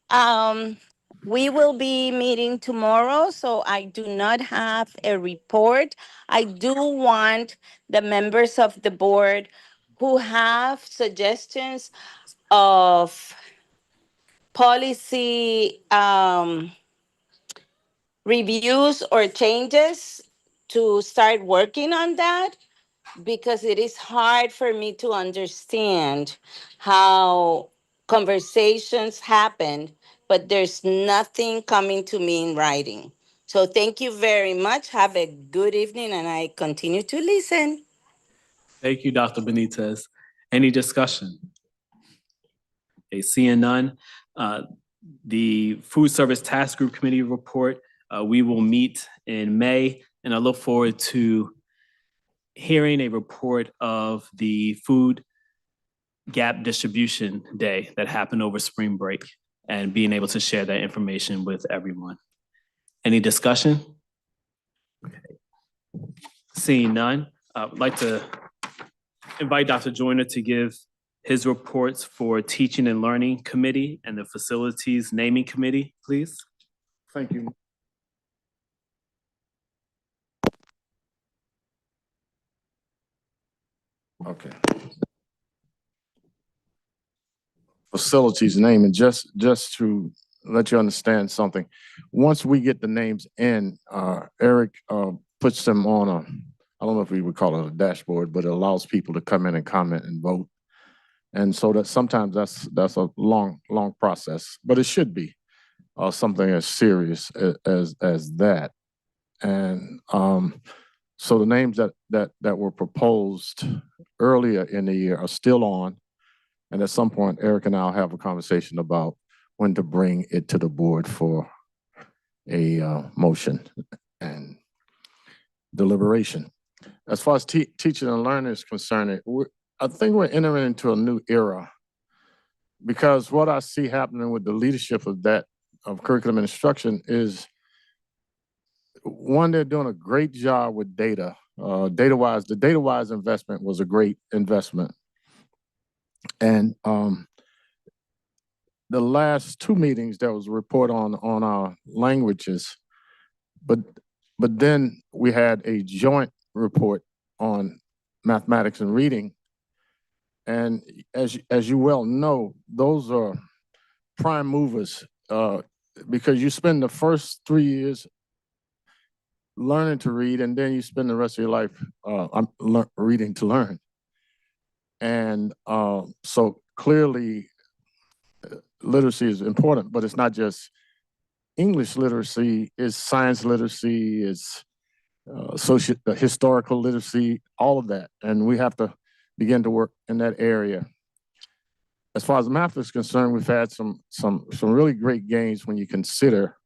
Um, we will be meeting tomorrow, so I do not have a report. I do want the members of the board who have suggestions of policy reviews or changes to start working on that, because it is hard for me to understand how conversations happen, but there's nothing coming to me in writing. So thank you very much. Have a good evening, and I continue to listen.
Thank you, Dr. Benitez. Any discussion? Okay, seeing none. The Food Service Task Group Committee report, we will meet in May, and I look forward to hearing a report of the food gap distribution day that happened over spring break and being able to share that information with everyone. Any discussion? Okay. Seeing none, I'd like to invite Dr. Joyner to give his reports for Teaching and Learning Committee and the Facilities Naming Committee, please.
Thank you.
Okay. Facilities name, and just to let you understand something, once we get the names in, Eric puts them on a, I don't know if we would call it a dashboard, but it allows people to come in and comment and vote. And so that sometimes that's a long process, but it should be something as serious as that. And so the names that were proposed earlier in the year are still on. And at some point, Eric and I'll have a conversation about when to bring it to the board for a motion and deliberation. As far as teaching and learning is concerned, I think we're entering into a new era, because what I see happening with the leadership of curriculum and instruction is, one, they're doing a great job with data. Data-wise, the data-wise investment was a great investment. And the last two meetings, there was a report on our languages, but then we had a joint report on mathematics and reading. And as you well know, those are prime movers, because you spend the first 3 years learning to read, and then you spend the rest of your life reading to learn. And so clearly, literacy is important, but it's not just English literacy, it's science literacy, it's historical literacy, all of that. And we have to begin to work in that area. As far as math is concerned, we've had some really great gains when you consider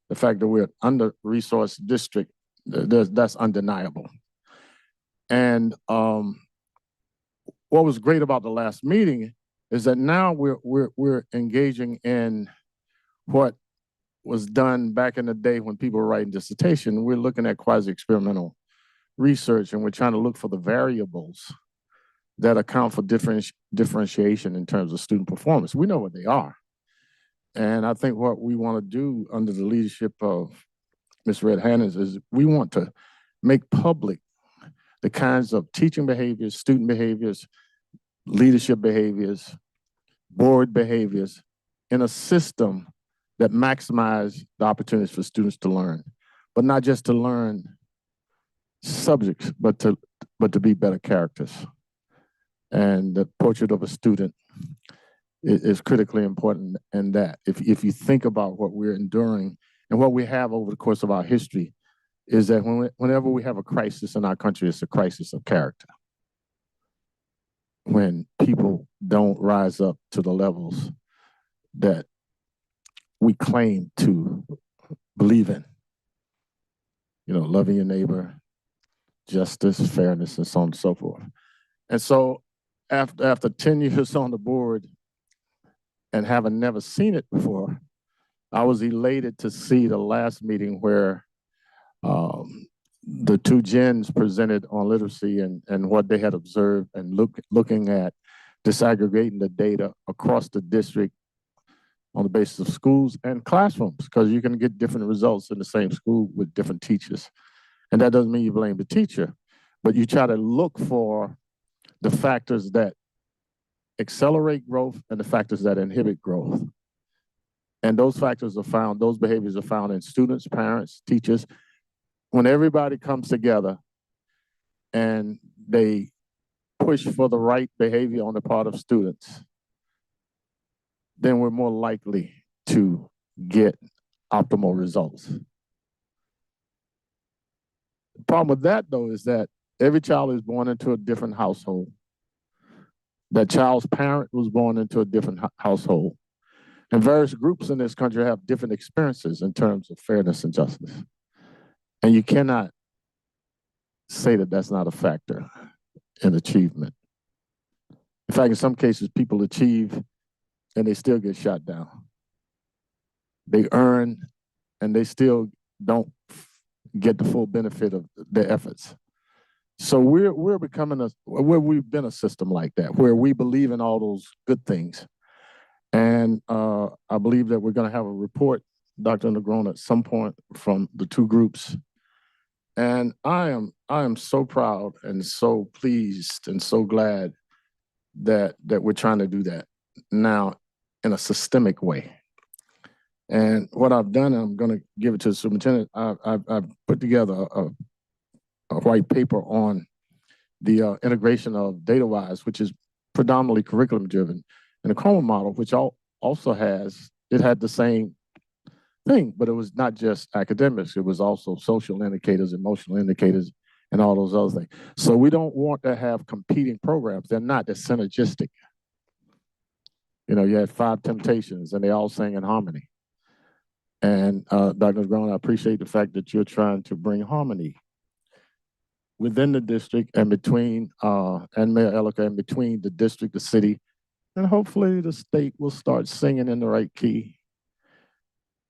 the fact that we're an under-resourced district. That's undeniable. And what was great about the last meeting is that now we're engaging in what was done back in the day when people were writing dissertation. We're looking at quasi-experimental research, and we're trying to look for the variables that account for differentiation in terms of student performance. We know what they are. And I think what we want to do under the leadership of Ms. Red Hannons is we want to make public the kinds of teaching behaviors, student behaviors, leadership behaviors, board behaviors in a system that maximize the opportunities for students to learn, but not just to learn subjects, but to be better characters. And the portrait of a student is critically important in that. If you think about what we're enduring and what we have over the course of our history, is that whenever we have a crisis in our country, it's a crisis of character. When people don't rise up to the levels that we claim to believe in, loving your neighbor, justice, fairness, and so on and so forth. And so after 10 years on the board and having never seen it before, I was elated to see the last meeting where the two gens presented on literacy and what they had observed and looking at disaggregating the data across the district on the basis of schools and classrooms, because you can get different results in the same school with different teachers. And that doesn't mean you blame the teacher, but you try to look for the factors that accelerate growth and the factors that inhibit growth. And those factors are found, those behaviors are found in students, parents, teachers. When everybody comes together and they push for the right behavior on the part of students, then we're more likely to get optimal results. The problem with that, though, is that every child is born into a different household. That child's parent was born into a different household. And various groups in this country have different experiences in terms of fairness and justice. And you cannot say that that's not a factor in achievement. In fact, in some cases, people achieve and they still get shot down. They earn and they still don't get the full benefit of their efforts. So we're becoming we've been a system like that, where we believe in all those good things. And I believe that we're going to have a report, Dr. Negron, at some point from the two groups. And I am so proud and so pleased and so glad that we're trying to do that now in a systemic way. And what I've done, I'm going to give it to the superintendent. I've put together a white paper on the integration of DataWise, which is predominantly curriculum driven, and the Chroma model, which also had the same thing, but it was not just academics, it was also social indicators, emotional indicators, and all those other things. So we don't want to have competing programs. They're not, they're synergistic. You know, you had 5 Temptations and they all sang in harmony. And Dr. Brown, I appreciate the fact that you're trying to bring harmony within the district and between, and Mayor Elica, and between the district, the city, and hopefully the state will start singing in the right key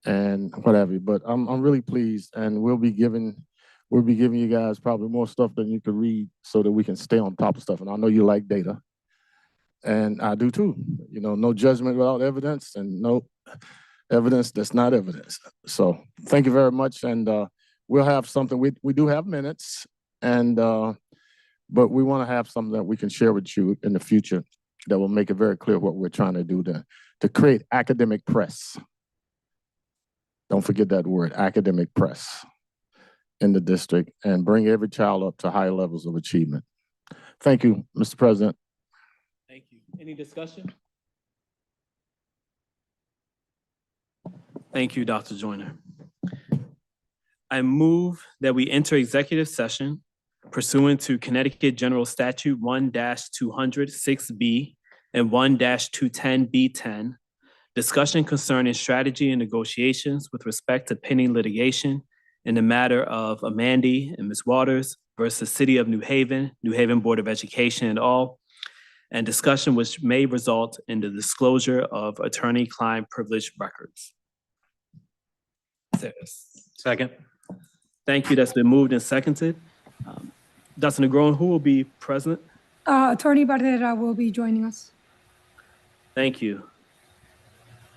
and whatever. But I'm really pleased, and we'll be giving you guys probably more stuff than you could read so that we can stay on top of stuff. And I know you like data, and I do too. You know, no judgment without evidence, and no evidence that's not evidence. So thank you very much, and we'll have something. We do have minutes, and but we want to have something that we can share with you in the future that will make it very clear what we're trying to do to create academic press. Don't forget that word, academic press, in the district, and bring every child up to high levels of achievement. Thank you, Mr. President.
Thank you. Any discussion? Thank you, Dr. Joyner. I move that we enter executive session pursuant to Connecticut General Statute 1-206B and 1-210B10, discussion concerning strategy and negotiations with respect to pending litigation in the matter of Amandi and Ms. Waters versus City of New Haven Board of Education et al., and discussion which may result in the disclosure of attorney-client privilege records.
Second.
Thank you. That's been moved and seconded. Dr. Negron, who will be present?
Attorney Barrera will be joining us.
Thank you.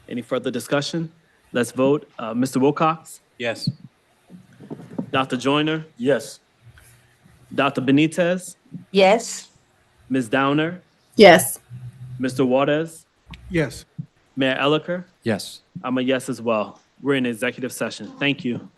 Any further discussion? Let's vote. Mr. Wilcox?
Yes.
Dr. Joyner?
Yes.
Dr. Benitez?
Yes.
Ms. Downer?
Yes.
Mr. Waters?
Yes.
Mayor Elicker?
Yes.
I'm a yes as well. We're in executive session. Thank you.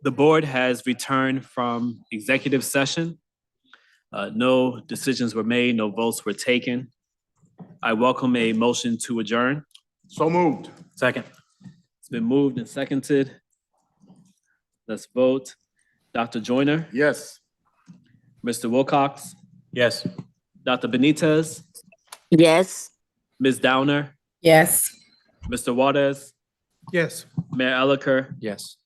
The board has returned from executive session. No decisions were made, no votes were taken. I welcome a motion to adjourn.
So moved.
Second.
It's been moved and seconded. Let's vote. Dr. Joyner,
Yes.
Mr. Wilcox,
Yes.
Dr. Benitez,
Yes.
Ms. Downer,
Yes.
Mr. Waters,
Yes.
Mayor Elicker,
Yes.